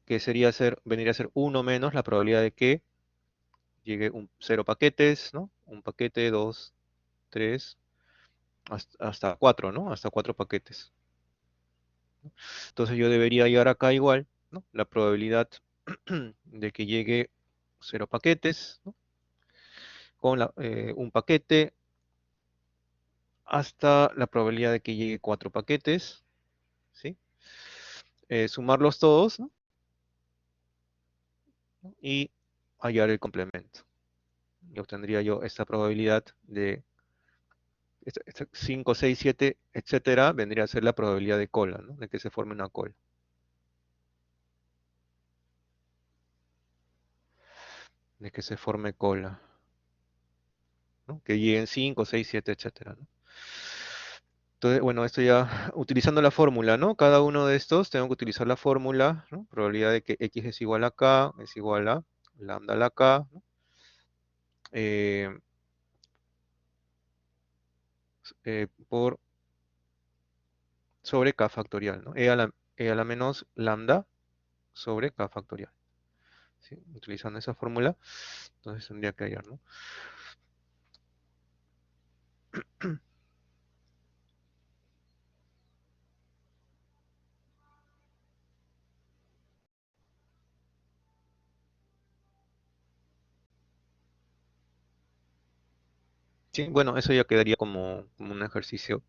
Que vendría a ser uno menos la probabilidad de que llegue 0 paquetes, ¿no? Un paquete, 2, 3, hasta 4, ¿no? Hasta 4 paquetes. Entonces yo debería llegar acá igual, ¿no? La probabilidad de que llegue 0 paquetes, ¿no? Con un paquete hasta la probabilidad de que llegue 4 paquetes, ¿sí? Sumarlos todos, ¿no? Y hallar el complemento. Y obtendría yo esta probabilidad de 5, 6, 7, etcétera, vendría a ser la probabilidad de cola, ¿no? De que se forme una cola. De que se forme cola, ¿no? Que lleguen 5, 6, 7, etcétera, ¿no? Entonces, bueno, esto ya utilizando la fórmula, ¿no? Cada uno de estos tengo que utilizar la fórmula, ¿no? Probabilidad de que x es igual a k es igual a lambda a la k, ¿no? Eh, por sobre k factorial, ¿no? E a la menos lambda sobre k factorial, ¿sí? Utilizando esa fórmula, entonces tendría que hallar, ¿no? Sí, bueno, eso ya quedaría como un ejercicio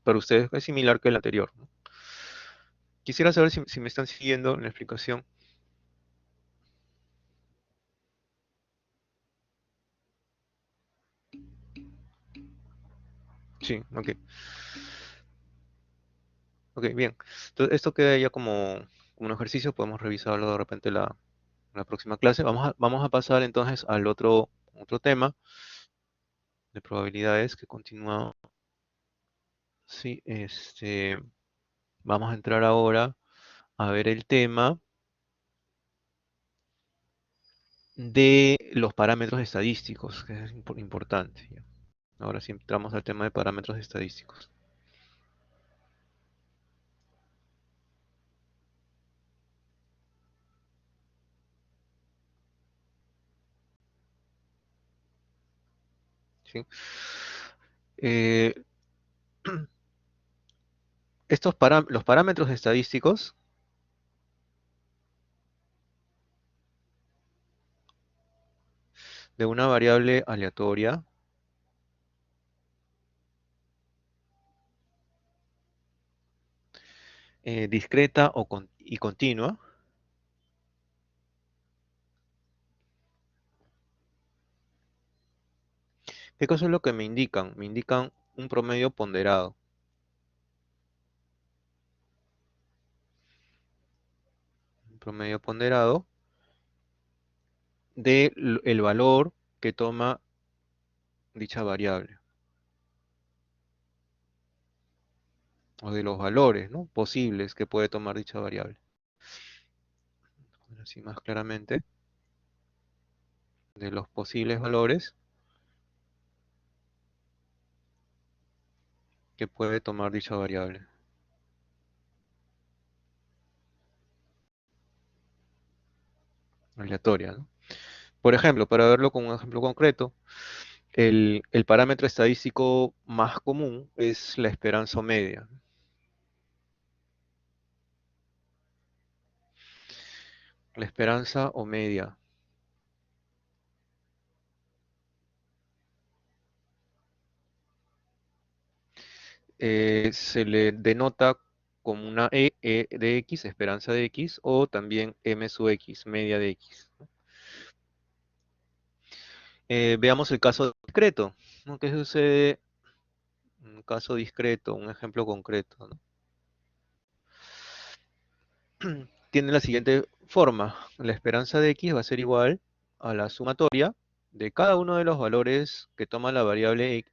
para ustedes, es similar que el anterior, ¿no? Quisiera saber si me están siguiendo en la explicación. Sí, ok. Ok, bien. Entonces, esto queda ya como un ejercicio, podemos revisarlo de repente la próxima clase. Vamos a pasar entonces al otro tema de probabilidades que continúa. Sí, vamos a entrar ahora a ver el tema de los parámetros estadísticos, que es importante. Ya. Ahora sí entramos al tema de parámetros estadísticos. ¿Sí? Eh, los parámetros estadísticos de una variable aleatoria discreta y continua. ¿Qué cosa es lo que me indican? Me indican un promedio ponderado. Un promedio ponderado del valor que toma dicha variable. O de los valores, ¿no? Posibles que puede tomar dicha variable. Así más claramente, de los posibles valores que puede tomar dicha variable aleatoria, ¿no? Por ejemplo, para verlo con un ejemplo concreto, el parámetro estadístico más común es la esperanza media. La esperanza o media se le denota como una E de X, esperanza de X, o también M sub X, media de X. Veamos el caso discreto, ¿no? ¿Qué sucede en un caso discreto, un ejemplo concreto, ¿no? Tiene la siguiente forma. La esperanza de X va a ser igual a la sumatoria de cada uno de los valores que toma la variable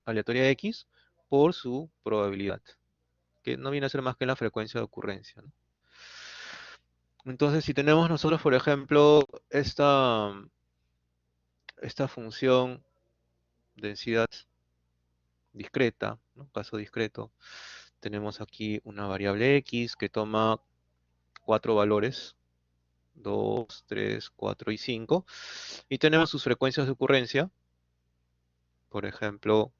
aleatoria X por su probabilidad, que no viene a ser más que la frecuencia de ocurrencia, ¿no? Entonces, si tenemos nosotros, por ejemplo, esta función densidad discreta, ¿no? Caso discreto, tenemos aquí una variable X que toma cuatro valores, 2, 3, 4 y 5, y tenemos sus frecuencias de ocurrencia, por ejemplo,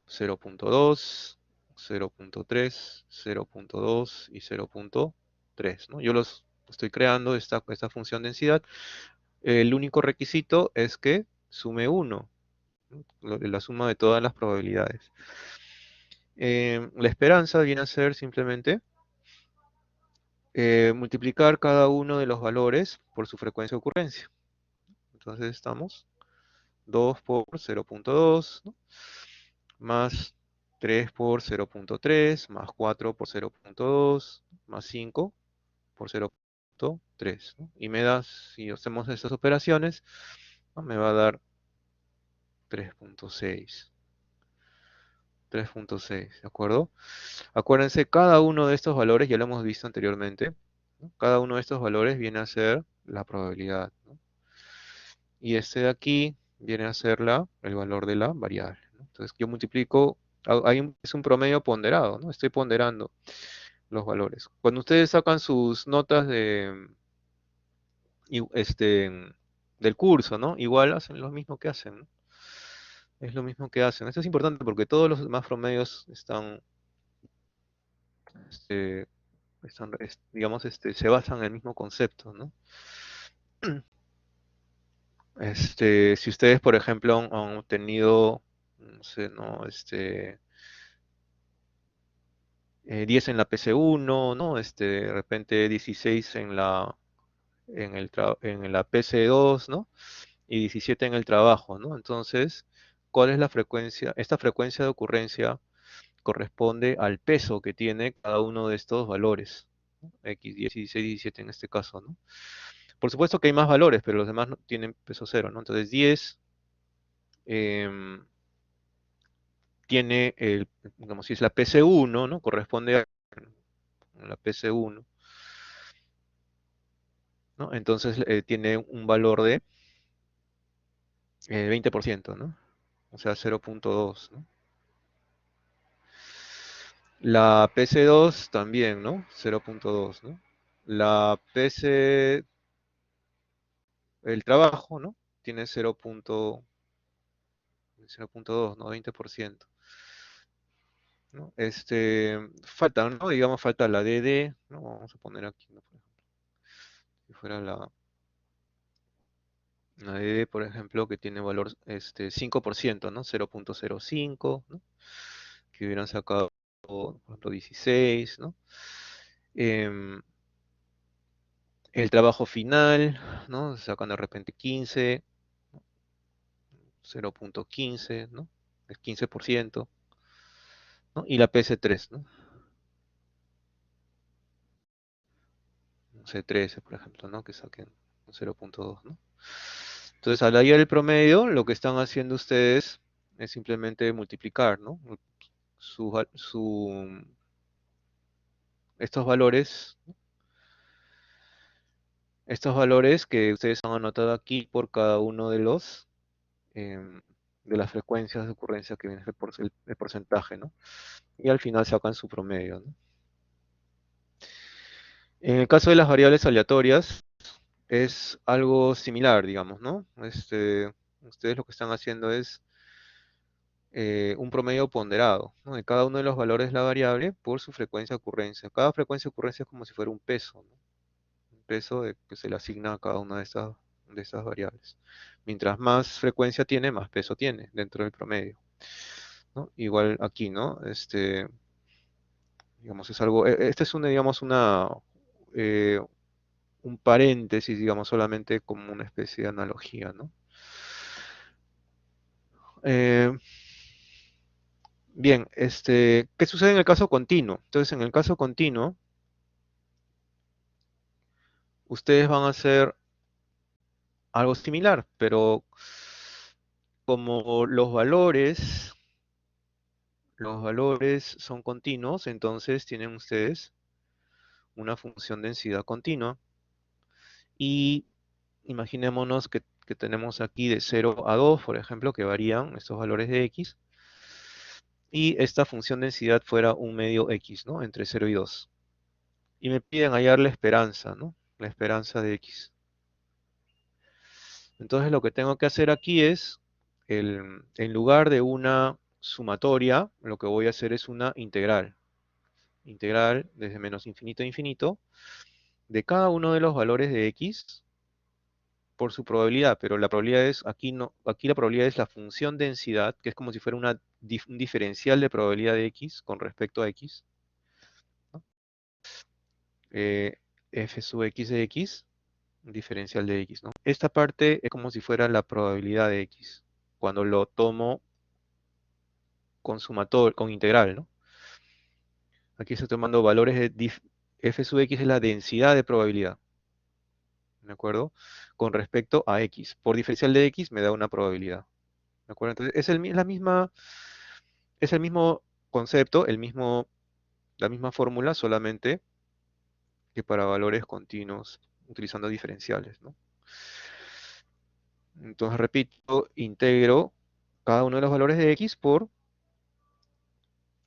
0.2, 0.3, 0.2 y 0.3, ¿no? Yo los estoy creando esta función densidad. El único requisito es que sume 1, ¿no? La suma de todas las probabilidades. La esperanza viene a ser simplemente multiplicar cada uno de los valores por su frecuencia de ocurrencia. Entonces estamos 2 por 0.2, ¿no? Más 3 por 0.3, más 4 por 0.2, más 5 por 0.3, ¿no? Y me da, si hacemos estas operaciones, ¿no? Me va a dar 3.6. 3.6, ¿de acuerdo? Acuérdense, cada uno de estos valores, ya lo hemos visto anteriormente, ¿no? Cada uno de estos valores viene a ser la probabilidad, ¿no? Y este de aquí viene a ser el valor de la variable, ¿no? Entonces yo multiplico, es un promedio ponderado, ¿no? Estoy ponderando los valores. Cuando ustedes sacan sus notas y- este, del curso, ¿no? Igual hacen lo mismo que hacen, ¿no? Es lo mismo que hacen. Esto es importante porque todos los demás promedios este, digamos, se basan en el mismo concepto, ¿no? Si ustedes, por ejemplo, han obtenido, no sé, ¿no? 10 en la PC1, ¿no? De repente 16 en la PC2, ¿no? Y 17 en el trabajo, ¿no? Entonces, cuál es la frecuencia. Esta frecuencia de ocurrencia corresponde al peso que tiene cada uno de estos valores, ¿no? X, 10, 16, 17 en este caso, ¿no? Por supuesto que hay más valores, pero los demás no tienen peso cero, ¿no? Entonces 10 em, tiene, digamos, si es la PC1, ¿no? Corresponde a la PC1, ¿no? Entonces tiene un valor de 20%, ¿no? O sea, 0.2, ¿no? La PC2 también, ¿no? 0.2, ¿no? La PC, el trabajo, ¿no? Tiene 0.2, ¿no? 20%, ¿no? Falta, ¿no? Digamos, falta la DD, ¿no? Vamos a poner aquí, ¿no? Por ejemplo, si fuera la DD, por ejemplo, que tiene valor 5%, ¿no? 0.05, ¿no? Que hubieran sacado, por ejemplo, 16, ¿no? Em, el trabajo final, ¿no? Sacan de repente 15, 0.15, ¿no? Es 15%, ¿no? Y la PS3, ¿no? C13, por ejemplo, ¿no? Que saquen 0.2, ¿no? Entonces, al hallar el promedio, lo que están haciendo ustedes es simplemente multiplicar, ¿no? Su, val- su- estos valores, estos valores que ustedes han anotado aquí por cada uno em, de las frecuencias de ocurrencia que viene el porcentaje, ¿no? Y al final sacan su promedio, ¿no? En el caso de las variables aleatorias, es algo similar, digamos, ¿no? Ustedes lo que están haciendo es un promedio ponderado, ¿no? De cada uno de los valores de la variable por su frecuencia de ocurrencia. Cada frecuencia de ocurrencia es como si fuera un peso, ¿no? Un peso que se le asigna a cada una de estas variables. Mientras más frecuencia tiene, más peso tiene dentro del promedio, ¿no? Igual aquí, ¿no? Digamos, es algo, este es digamos, eh, un paréntesis, digamos, solamente como una especie de analogía, ¿no? Eh, Bien, ¿qué sucede en el caso continuo? Entonces, en el caso continuo, ustedes van a hacer algo similar, pero como los valores son continuos, entonces tienen ustedes una función densidad continua y imaginémonos que tenemos aquí de 0 a 2, por ejemplo, que varían estos valores de x, y esta función densidad fuera un medio x, ¿no? Entre 0 y 2. Y me piden hallar la esperanza, ¿no? La esperanza de x. Entonces lo que tengo que hacer aquí es, en lugar de una sumatoria, lo que voy a hacer es una integral. Integral desde menos infinito a infinito de cada uno de los valores de x por su probabilidad, pero la probabilidad es, aquí no, aquí la probabilidad es la función densidad, que es como si fuera un diferencial de probabilidad de x con respecto a x, ¿no? Eh, f sub x de x, un diferencial de x, ¿no? Esta parte es como si fuera la probabilidad de x, cuando lo tomo con integral, ¿no? Aquí estoy tomando valores f sub x es la densidad de probabilidad, ¿de acuerdo? Con respecto a x. Por diferencial de x me da una probabilidad, ¿de acuerdo? Entonces es el mismo concepto, la misma fórmula, solamente que para valores continuos, utilizando diferenciales, ¿no? Entonces, repito, integro cada uno de los valores de x por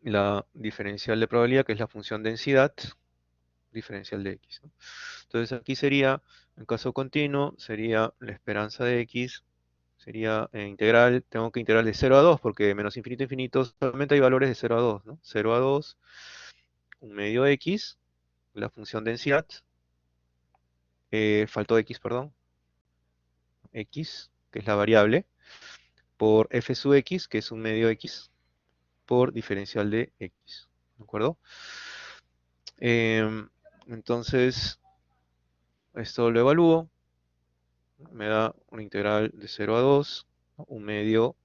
la diferencial de probabilidad, que es la función densidad diferencial de x, ¿no? Entonces aquí sería, en caso continuo, sería la esperanza de x, sería integral, tengo que integrar de 0 a 2, porque de menos infinito a infinito solamente hay valores de 0 a 2, ¿no? 0 a 2, un medio x, la función densidad, faltó x, perdón, x, que es la variable, por f sub x, que es un medio x, por diferencial de x, ¿de acuerdo? Entonces, esto lo evalúo, me da una integral de 0 a 2, ¿no? Un medio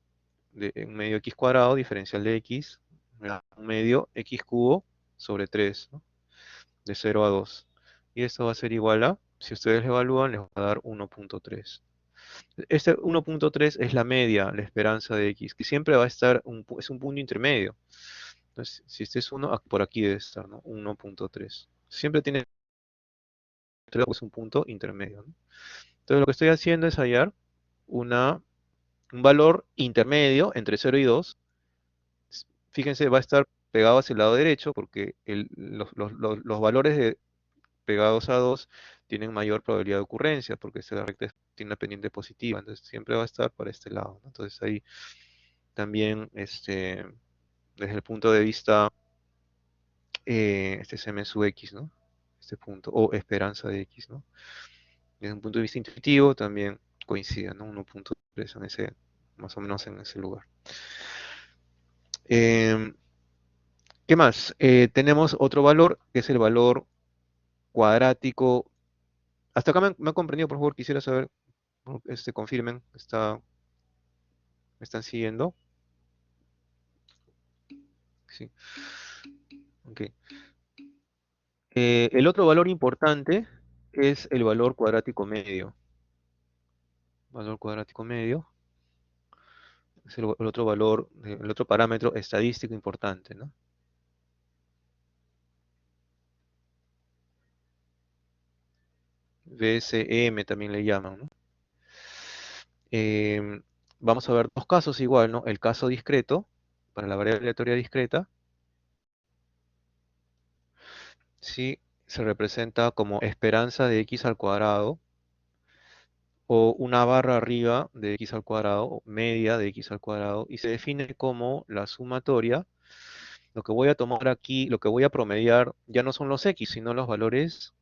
de un medio x cuadrado, diferencial de x, me da un medio x cubo sobre 3, ¿no? De 0 a 2. Y esto va a ser igual a, si ustedes lo evalúan, les va a dar 1.3. Este 1.3 es la media, la esperanza de x, que siempre va a estar, es un punto intermedio. Entonces, si este es 1, por aquí debe estar, ¿no? 1.3. Siempre tiene pues, un punto intermedio, ¿no? Entonces, lo que estoy haciendo es hallar una, un valor intermedio entre 0 y 2. Fíjense, va a estar pegado hacia el lado derecho porque los valores pegados a 2 tienen mayor probabilidad de ocurrencia porque esta recta tiene una pendiente positiva, entonces siempre va a estar para este lado, ¿no? Entonces ahí también, desde el punto de vista, este es m sub x, ¿no? Este punto, o esperanza de x, ¿no? Desde un punto de vista intuitivo también coincide, ¿no? 1.3 en ese, más o menos en ese lugar. Em, ¿Qué más? Tenemos otro valor, que es el valor cuadrático. Hasta acá me han comprendido, por favor, quisiera saber, confirmen, ¿me están siguiendo? Sí, ok. El otro valor importante es el valor cuadrático medio. Valor cuadrático medio es el otro valor, el otro parámetro estadístico importante, ¿no? VSM también le llaman, ¿no? Vamos a ver dos casos igual, ¿no? El caso discreto, para la variable aleatoria discreta, sí, se representa como esperanza de x al cuadrado, o una barra arriba de x al cuadrado, o media de x al cuadrado, y se define como la sumatoria. Lo que voy a tomar aquí, lo que voy a promediar, ya no son los x, sino los valores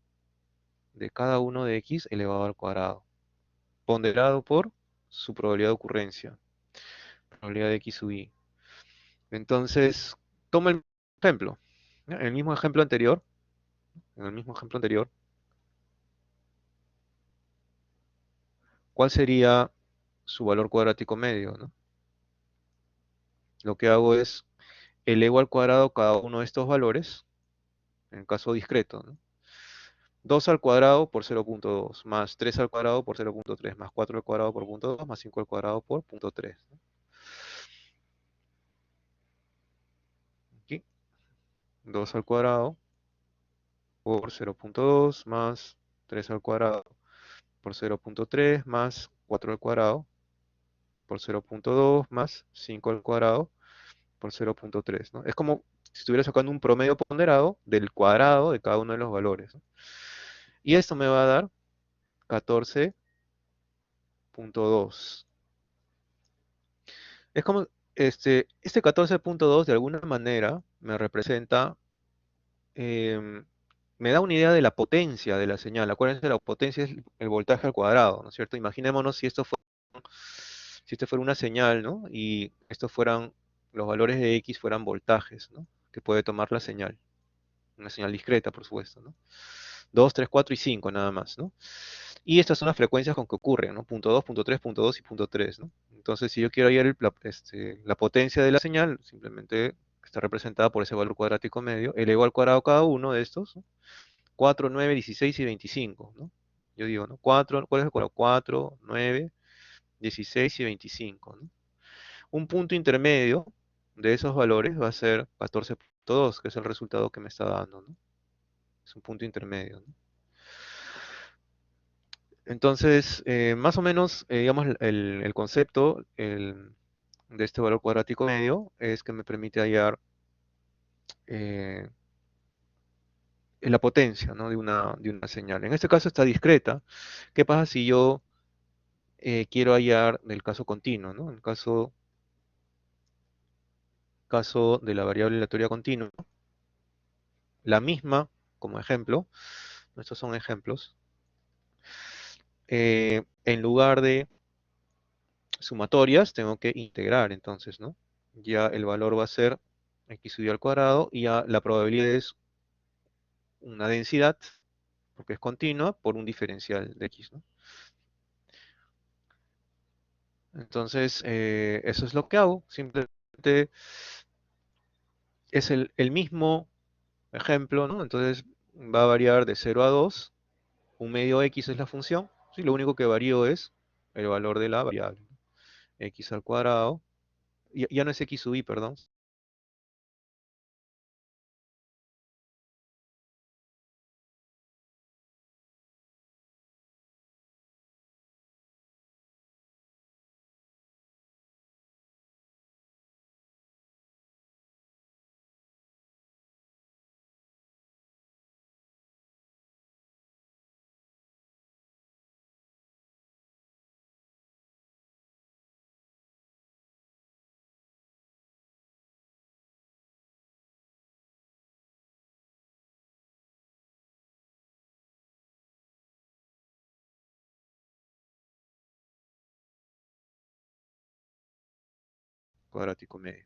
de cada uno de x elevado al cuadrado, ponderado por su probabilidad de ocurrencia, probabilidad de x sub i. Entonces, tomo el ejemplo, ¿ya? El mismo ejemplo anterior, en el mismo ejemplo anterior, ¿cuál sería su valor cuadrático medio, ¿no? Lo que hago es elevo al cuadrado cada uno de estos valores, en el caso discreto, ¿no? 2 al cuadrado por 0.2, más 3 al cuadrado por 0.3, más 4 al cuadrado por 0.2, más 5 al cuadrado por 0.3, ¿no? Aquí, 2 al cuadrado por 0.2, más 3 al cuadrado por 0.3, más 4 al cuadrado por 0.2, más 5 al cuadrado por 0.3, ¿no? Es como si estuviera sacando un promedio ponderado del cuadrado de cada uno de los valores, ¿no? Y esto me va a dar 14.2. Es como, este 14.2 de alguna manera me representa, em, me da una idea de la potencia de la señal. Acuérdense, la potencia es el voltaje al cuadrado, ¿no es cierto? Imaginémonos si esto fuera una señal, ¿no? Y estos fueran, los valores de x fueran voltajes, ¿no? Que puede tomar la señal. Una señal discreta, por supuesto, ¿no? 2, 3, 4 y 5 nada más, ¿no? Y estas son las frecuencias con que ocurren, ¿no? Punto 2, punto 3, punto 2 y punto 3, ¿no? Entonces, si yo quiero hallar la potencia de la señal, simplemente está representada por ese valor cuadrático medio, elevo al cuadrado cada uno de estos, ¿no? 4, 9, 16 y 25, ¿no? Yo digo, ¿no? 4, ¿cuál es el cuadrado? 4, 9, 16 y 25, ¿no? Un punto intermedio de esos valores va a ser 14.2, que es el resultado que me está dando, ¿no? Es un punto intermedio, ¿no? Entonces, más o menos, digamos, el concepto de este valor cuadrático medio es que me permite hallar eh, la potencia, ¿no? De una señal. En este caso está discreta. ¿Qué pasa si yo quiero hallar del caso continuo, ¿no? El caso de la variable aleatoria continua, la misma como ejemplo, estos son ejemplos, en lugar de sumatorias, tengo que integrar entonces, ¿no? Ya el valor va a ser x subido al cuadrado y ya la probabilidad es una densidad, porque es continua, por un diferencial de x, ¿no? Entonces, eso es lo que hago. Simplemente es el mismo ejemplo, ¿no? Entonces va a variar de 0 a 2. Un medio x es la función. Sí, lo único que varío es el valor de la variable. X al cuadrado. Ya no es x sub i, perdón. Cuadrático medio.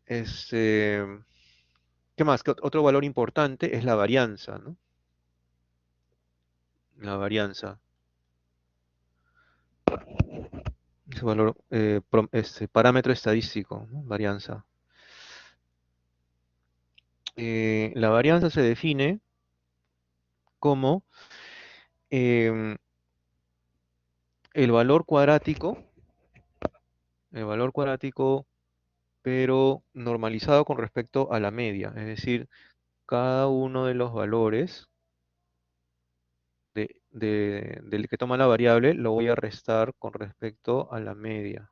Este, ¿Qué más? Otro valor importante es la varianza, ¿no? La varianza. Ese valor, parámetro estadístico, ¿no? Varianza. La varianza se define como em, el valor cuadrático, el valor cuadrático, pero normalizado con respecto a la media. Es decir, cada uno de los valores del que toma la variable lo voy a restar con respecto a la media.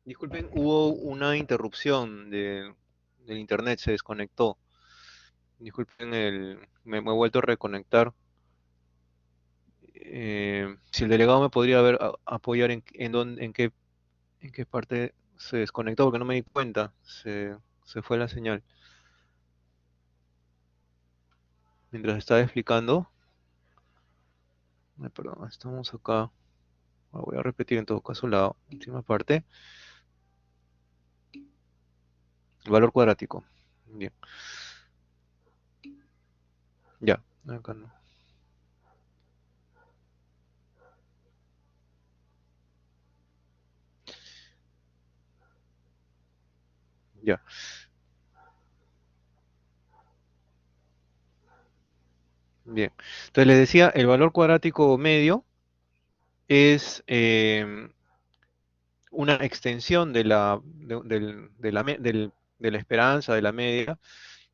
Disculpen, hubo una interrupción del internet, se desconectó. Disculpen, me he vuelto a reconectar. Si el delegado me podría apoyar en qué parte se desconectó, porque no me di cuenta, se fue la señal. Mientras estaba explicando, perdón, estamos acá. Voy a repetir en todo caso la última parte. Valor cuadrático. Bien, ya. Acá no. Ya. Bien. Entonces les decía, el valor cuadrático medio es una extensión de la esperanza, de la media,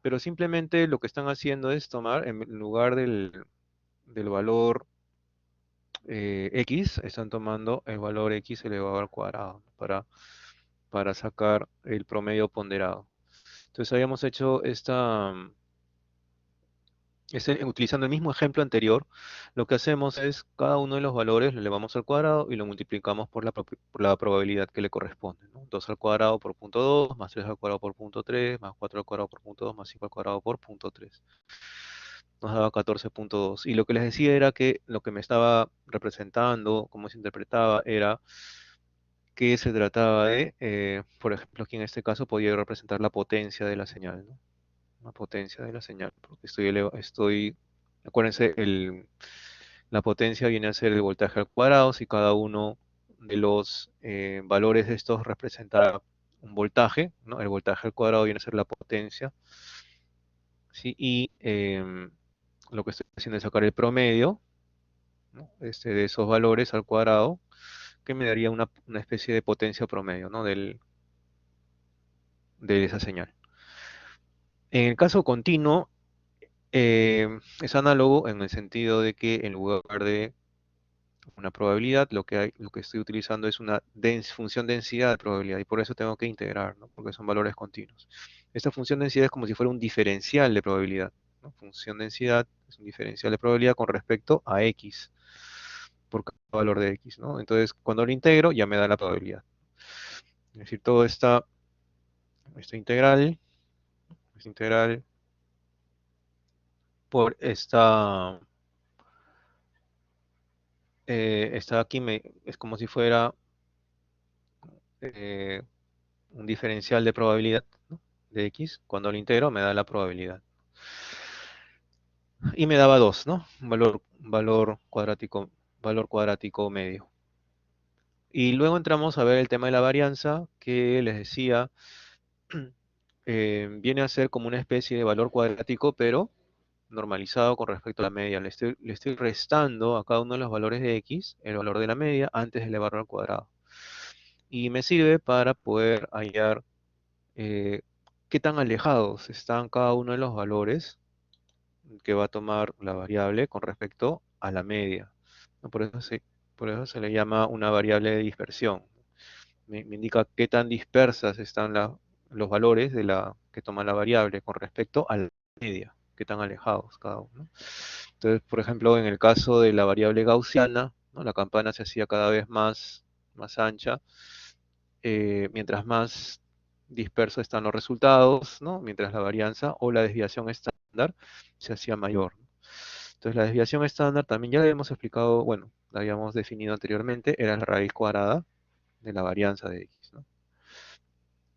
pero simplemente lo que están haciendo es tomar, en lugar del valor x, están tomando el valor x elevado al cuadrado para sacar el promedio ponderado. Entonces habíamos hecho utilizando el mismo ejemplo anterior, lo que hacemos es cada uno de los valores lo elevamos al cuadrado y lo multiplicamos por la probabilidad que le corresponde, ¿no? 2 al cuadrado por punto 2, más 3 al cuadrado por punto 3, más 4 al cuadrado por punto 2, más 5 al cuadrado por punto 3. Nos daba 14.2. Y lo que les decía era que lo que me estaba representando, cómo se interpretaba, era que se trataba de, por ejemplo, aquí en este caso podía representar la potencia de la señal, ¿no? La potencia de la señal, porque acuérdense, la potencia viene a ser el voltaje al cuadrado, si cada uno de los valores de estos representa un voltaje, ¿no? El voltaje al cuadrado viene a ser la potencia, ¿sí? Y lo que estoy haciendo es sacar el promedio, ¿no? De esos valores al cuadrado, que me daría una especie de potencia promedio, ¿no? De esa señal. En el caso continuo, es análogo en el sentido de que en lugar de una probabilidad, lo que estoy utilizando es una función densidad de probabilidad y por eso tengo que integrar, ¿no? Porque son valores continuos. Esta función densidad es como si fuera un diferencial de probabilidad, ¿no? Función densidad es un diferencial de probabilidad con respecto a x, por cada valor de x, ¿no? Entonces, cuando lo integro, ya me da la probabilidad. Es decir, esta integral por esta aquí es como si fuera eh, un diferencial de probabilidad, ¿no? De x, cuando lo integro me da la probabilidad. Y me daba 2, ¿no? Valor cuadrático medio. Y luego entramos a ver el tema de la varianza, que les decía, viene a ser como una especie de valor cuadrático, pero normalizado con respecto a la media. Le estoy restando a cada uno de los valores de x, el valor de la media, antes de elevarlo al cuadrado. Y me sirve para poder hallar eh, qué tan alejados están cada uno de los valores que va a tomar la variable con respecto a la media, ¿no? Por eso se le llama una variable de dispersión. Me indica qué tan dispersas están los valores que toma la variable con respecto a la media, qué tan alejados cada uno. Entonces, por ejemplo, en el caso de la variable gaussiana, ¿no? La campana se hacía cada vez más ancha, mientras más dispersos están los resultados, ¿no? Mientras la varianza o la desviación estándar se hacía mayor. Entonces la desviación estándar también ya la habíamos explicado, bueno, la habíamos definido anteriormente, era la raíz cuadrada de la varianza de x, ¿no?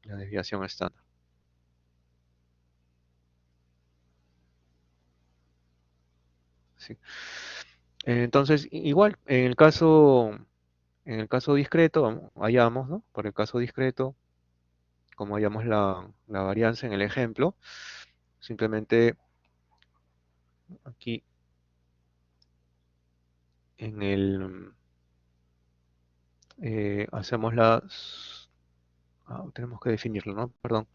La desviación estándar. Sí. Entonces, igual, en el caso discreto, hallamos, ¿no? Por el caso discreto, como hallamos la varianza en el ejemplo, simplemente aquí en el hacemos tenemos que definirlo, ¿no? Perdón.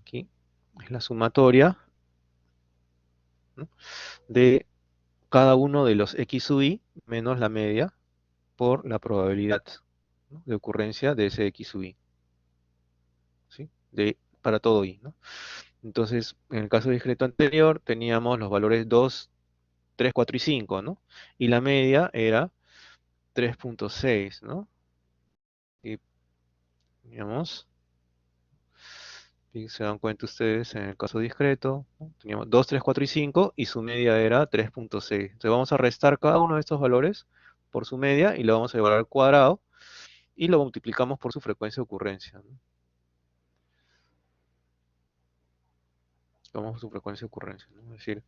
Aquí es la sumatoria, ¿no? De cada uno de los x sub i menos la media por la probabilidad. ¿no?, de ocurrencia de ese x sub i, ¿sí? Para todo i, ¿no? Entonces, en el caso discreto anterior, teníamos los valores 2, 3, 4 y 5, ¿no? Y la media era 3.6, ¿no? Y, digamos, y se dan cuenta ustedes en el caso discreto, ¿no?, teníamos 2, 3, 4 y 5 y su media era 3.6. Entonces vamos a restar cada uno de estos valores por su media y lo vamos a llevar al cuadrado y lo multiplicamos por su frecuencia de ocurrencia, ¿no? Vamos a su frecuencia de ocurrencia, ¿no? Es decir,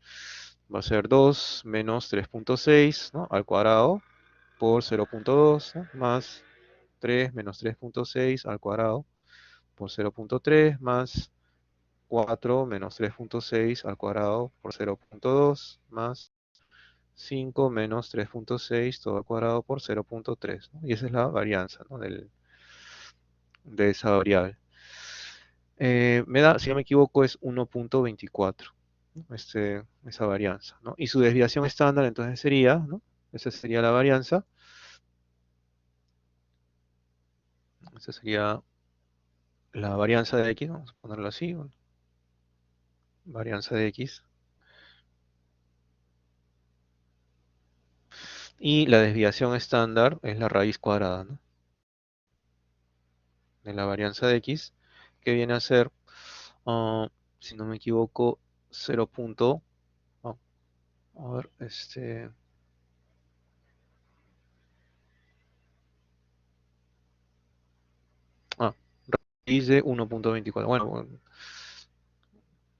va a ser 2 menos 3.6, ¿no?, al cuadrado por 0.2, ¿no?, más 3 menos 3.6 al cuadrado por 0.3 más 4 menos 3.6 al cuadrado por 0.2 más 5 menos 3.6 todo al cuadrado por 0.3, ¿no? Y esa es la varianza, ¿no?, de esa variable. Me da, si no me equivoco, es 1.24, ¿no?, esa varianza, ¿no? Y su desviación estándar entonces sería, ¿no?, esa sería la varianza, esa sería la varianza de x, vamos a ponerlo así, ¿no?, varianza de x, y la desviación estándar es la raíz cuadrada, ¿no?, de la varianza de x, que viene a ser, ah, si no me equivoco, 0. Ah, a ver, ah, raíz de 1.24. Bueno,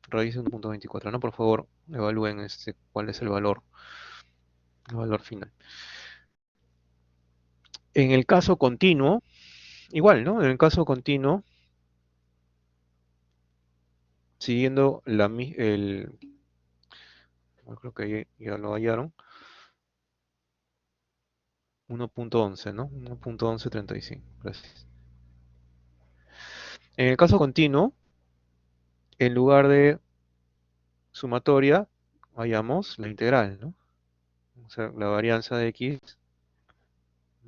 raíz de 1.24, ¿no? Por favor, evalúen cuál es el valor final. En el caso continuo, igual, ¿no? En el caso continuo, siguiendo bueno, creo que ya lo hallaron, 1.11, ¿no? 1.1135, gracias. En el caso continuo, en lugar de sumatoria, hallamos la integral, ¿no? O sea, la varianza de x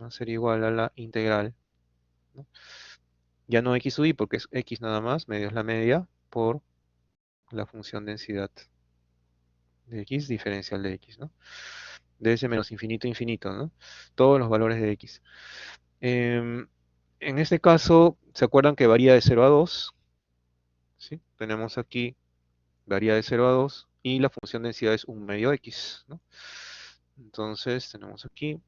va a ser igual a la integral, ¿no? Ya no x sub i porque es x nada más, medio es la media, por la función densidad de x diferencial de x, ¿no? De ese menos infinito a infinito, ¿no? Todos los valores de x. Em, en este caso, ¿se acuerdan que varía de 0 a 2? ¿Sí? Tenemos aquí, varía de 0 a 2 y la función densidad es un medio x, ¿no? Entonces, tenemos aquí,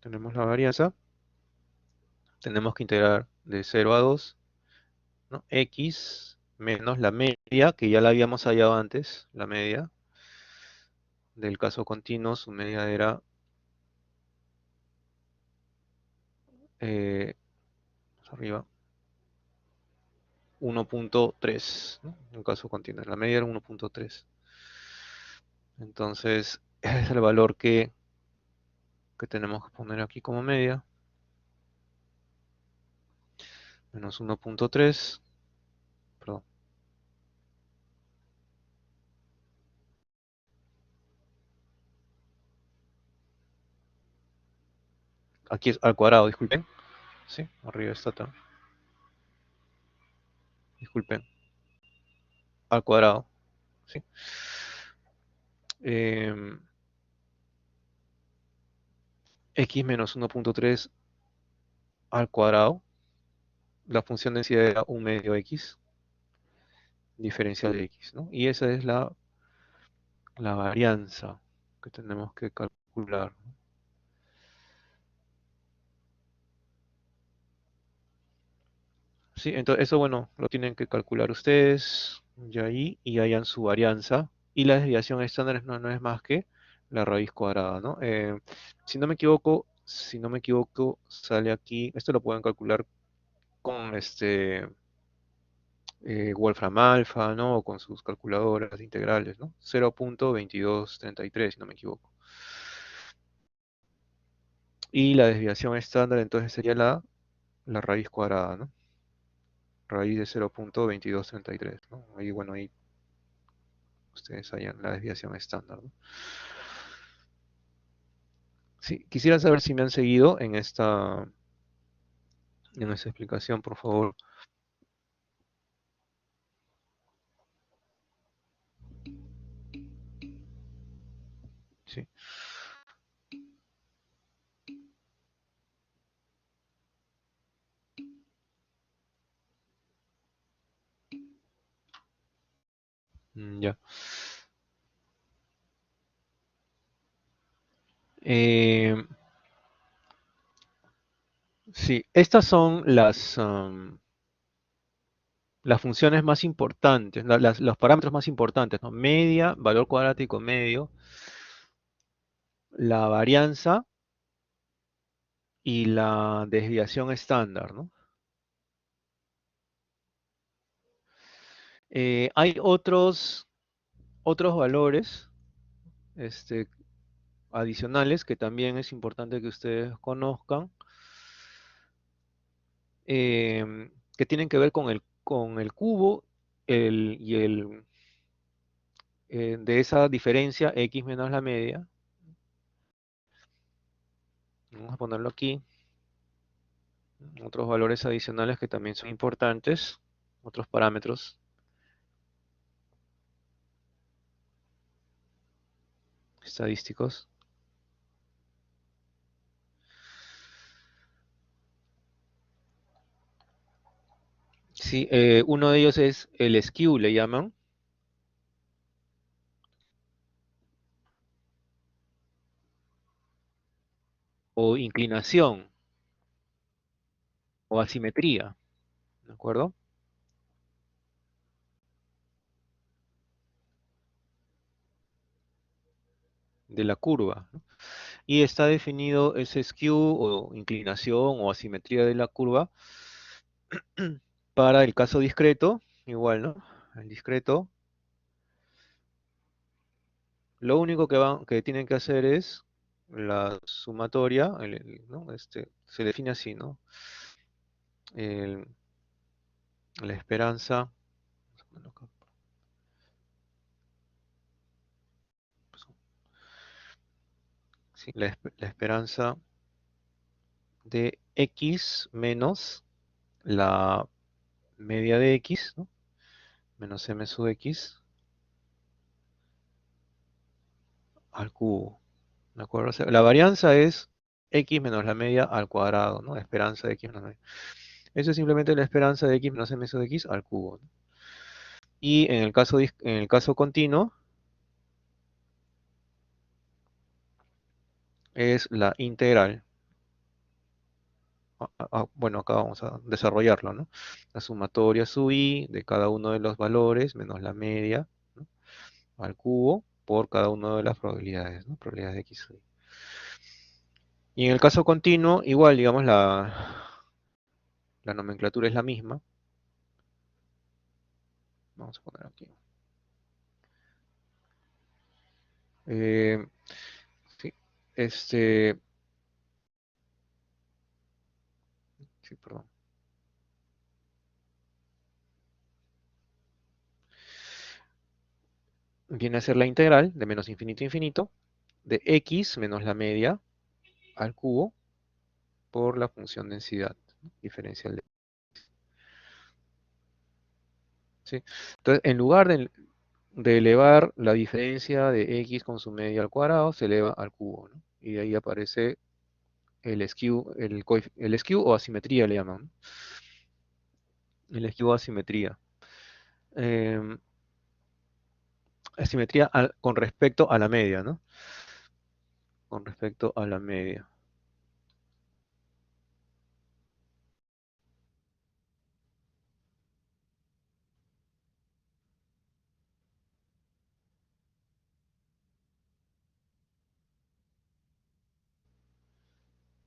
tenemos la varianza, tenemos que integrar de 0 a 2, ¿no?, x menos la media, que ya la habíamos hallado antes, la media del caso continuo, su media era arriba 1.3, ¿no?, en el caso continuo, la media era 1.3. Entonces, ese es el valor que tenemos que poner aquí como media, menos 1.3, perdón, aquí es al cuadrado, disculpen, sí, arriba está también, disculpen, al cuadrado, sí. Em, X menos 1.3 al cuadrado, la función de densidad era un medio x, diferencial de x, ¿no? Y esa es la varianza que tenemos que calcular. Sí, entonces eso, bueno, lo tienen que calcular ustedes, y ahí, y hayan su varianza. Y la desviación estándar no es más que la raíz cuadrada, ¿no? Si no me equivoco, sale aquí, esto lo pueden calcular con Wolfram Alpha, ¿no? O con sus calculadoras de integrales, ¿no? 0.2233, si no me equivoco. Y la desviación estándar entonces sería la raíz cuadrada, ¿no? Raíz de 0.2233, ¿no? Ahí, bueno, ahí ustedes hallan la desviación estándar, ¿no? Sí, quisiera saber si me han seguido en esta explicación, por favor. Sí, ya. Eh, sí, estas son las funciones más importantes, los parámetros más importantes, ¿no? Media, valor cuadrático medio, la varianza y la desviación estándar, ¿no? Hay otros valores este, adicionales que también es importante que ustedes conozcan, que tienen que ver con el cubo y de esa diferencia x menos la media. Vamos a ponerlo aquí. Otros valores adicionales que también son importantes, otros parámetros estadísticos. Sí, uno de ellos es el skew, le llaman, o inclinación, o asimetría, ¿de acuerdo? De la curva, ¿no? Y está definido ese skew o inclinación o asimetría de la curva para el caso discreto, igual, ¿no? El discreto, lo único que tienen que hacer es la sumatoria, ¿no? Se define así, ¿no? El- la esperanza, bueno, acá, pues, sí, la esperanza de x menos la media de x, ¿no? Menos m sub x al cubo, ¿de acuerdo? O sea, la varianza es x menos la media al cuadrado, ¿no? Esperanza de x menos la media. Eso es simplemente la esperanza de x menos m sub x al cubo, ¿no? Y en el caso continuo es la integral. Bueno, acá vamos a desarrollarlo, ¿no? La sumatoria sub i de cada uno de los valores menos la media, ¿no? Al cubo por cada una de las probabilidades, ¿no? Probabilidades de x sub i. Y en el caso continuo, igual, digamos, la nomenclatura es la misma. Vamos a poner aquí. Eh, sí, este, sí, perdón. Viene a ser la integral de menos infinito a infinito de x menos la media al cubo por la función densidad, ¿no? Diferencial de, ¿sí? Entonces, en lugar de elevar la diferencia de x con su media al cuadrado, se eleva al cubo, ¿no? Y de ahí aparece el skew o asimetría le llaman, ¿no? El skew o asimetría. Em, asimetría con respecto a la media, ¿no? Con respecto a la media.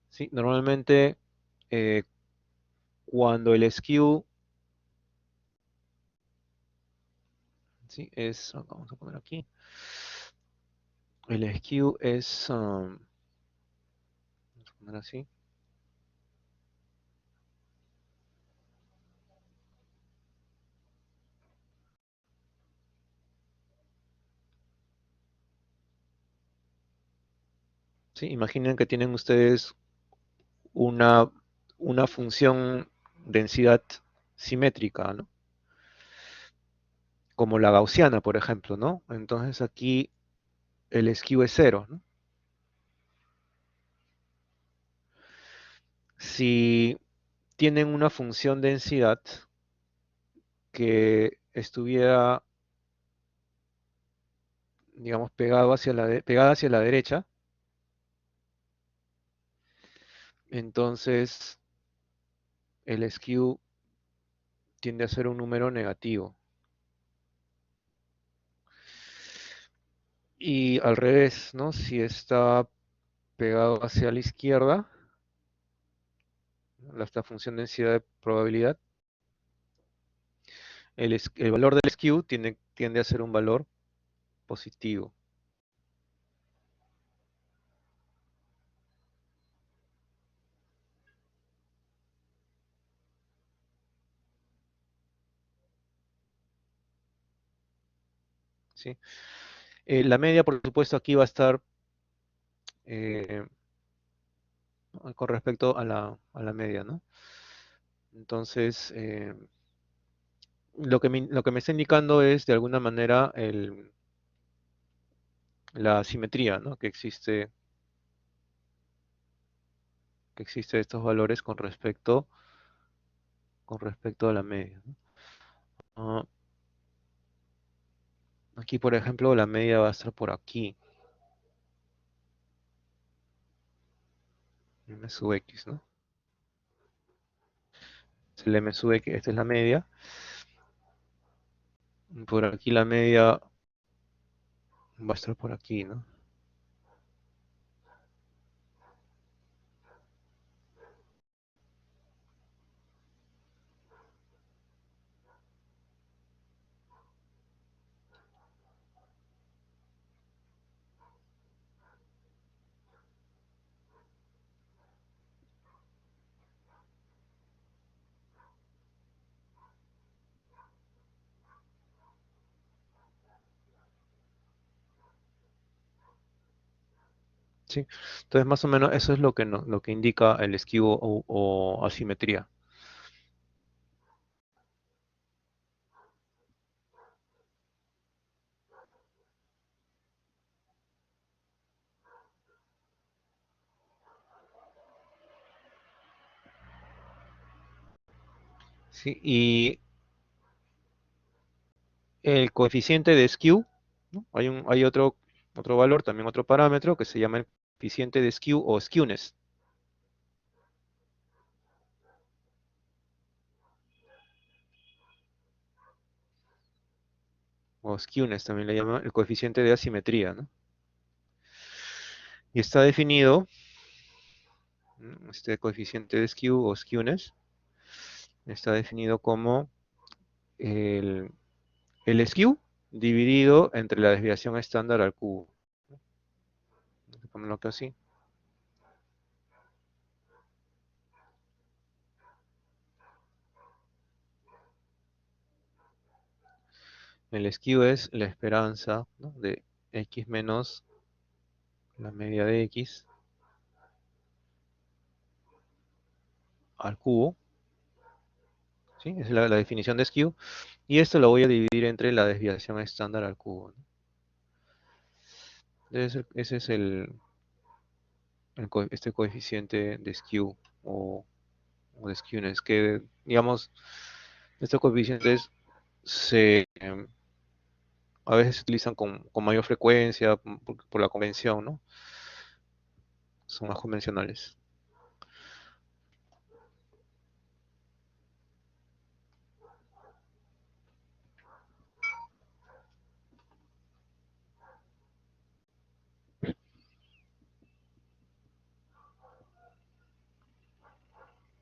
Sí, normalmente eh, cuando el skew, sí, vamos a poner aquí, el skew es, vamos a poner así, ¿sí? Imaginen que tienen ustedes una, una función densidad simétrica, ¿no? Como la gaussiana, por ejemplo, ¿no? Entonces aquí el skew es cero, ¿no? Si tienen una función densidad que estuviera, digamos, pegada hacia la derecha, entonces el skew tiende a ser un número negativo. Y al revés, ¿no? Si está pegado hacia la izquierda, esta función densidad de probabilidad, el valor del skew tiende a ser un valor positivo. ¿Sí? La media, por supuesto, aquí va a estar eh, con respecto a la media, ¿no? Entonces, lo que me está indicando es, de alguna manera, la simetría, ¿no? Que existe de estos valores con respecto a la media, ¿no? Ah, aquí, por ejemplo, la media va a estar por aquí, m sub x, ¿no? Es el m sub x, esta es la media. Por aquí la media va a estar por aquí, ¿no? Sí. Entonces, más o menos, eso es lo que indica el esquivo o asimetría. Sí, y el coeficiente de skew, ¿no? Hay otro valor, también otro parámetro que se llama el coeficiente de skew o skewness. O skewness también le llaman el coeficiente de asimetría, ¿no? Y está definido, ¿no? Este coeficiente de skew o skewness está definido como el, el skew dividido entre la desviación estándar al cubo. Pongámoslo así. El skew es la esperanza, ¿no? De x menos la media de x al cubo, ¿sí? Es la definición de skew. Y esto lo voy a dividir entre la desviación estándar al cubo, ¿no? Ese es este coeficiente de skew o de skewness, que digamos, estos coeficientes a veces se utilizan con mayor frecuencia por la convención, ¿no? Son más convencionales.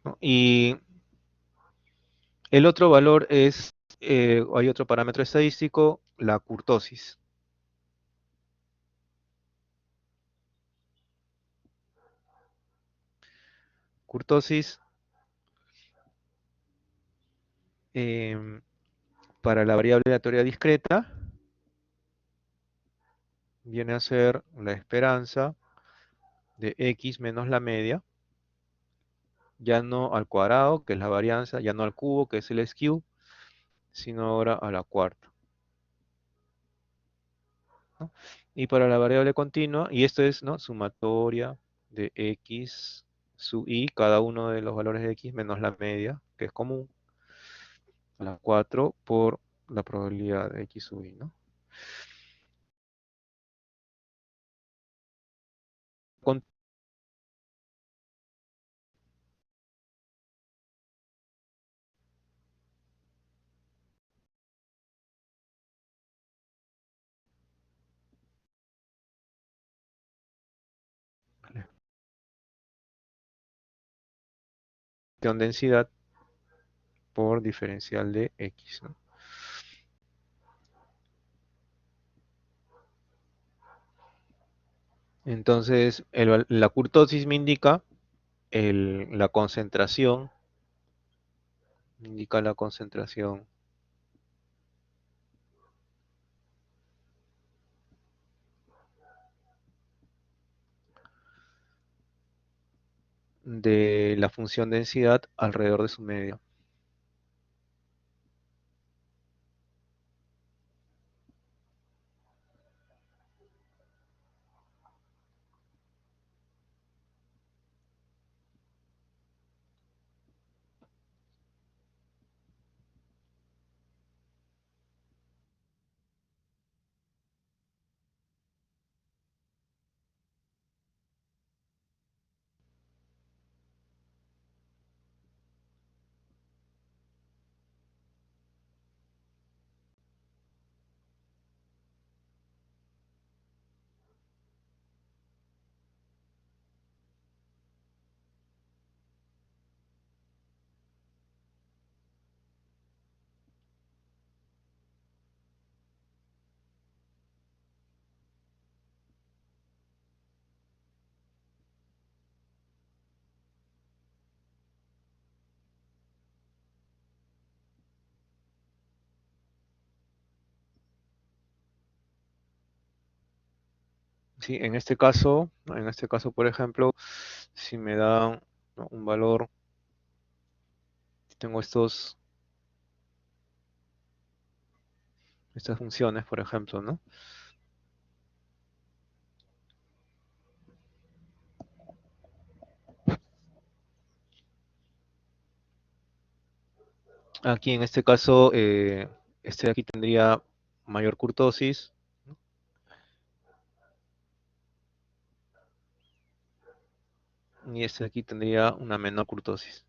¿No? Y el otro valor hay otro parámetro estadístico, la kurtosis. Kurtosis, em, para la variable aleatoria discreta, viene a ser la esperanza de x menos la media, ya no al cuadrado, que es la varianza, ya no al cubo, que es el skew, sino ahora a la cuarta, ¿no? Y para la variable continua, y esto es, ¿no?, sumatoria de x sub i, cada uno de los valores de x menos la media, que es común, a la 4 por la probabilidad de x sub i, ¿no? Con densidad por diferencial de x, ¿no? Entonces, la kurtosis la concentración, me indica la concentración de la función densidad alrededor de su medio. Sí, en este caso, por ejemplo, si me dan, ¿no?, un valor, tengo estas funciones, por ejemplo, ¿no? Aquí en este caso, este de aquí tendría mayor kurtosis, ¿no?, y este de aquí tendría una menor kurtosis.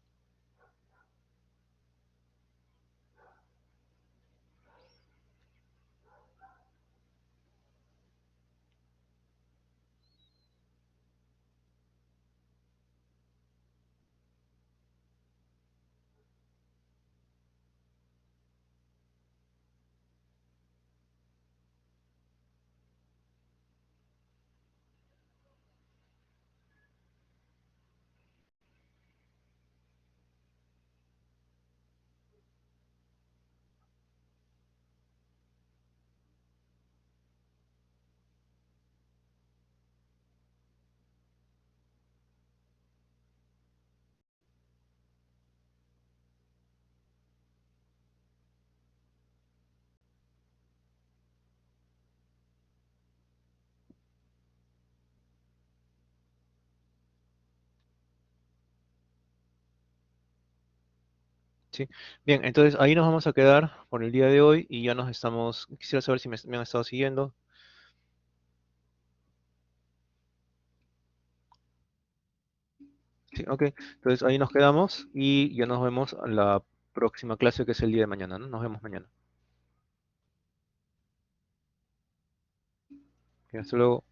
Sí, bien, entonces ahí nos vamos a quedar por el día de hoy y ya nos estamos, quisiera saber si me han estado siguiendo. Sí, ok, entonces ahí nos quedamos y ya nos vemos a la próxima clase que es el día de mañana, ¿no? Nos vemos mañana. Ok, hasta luego.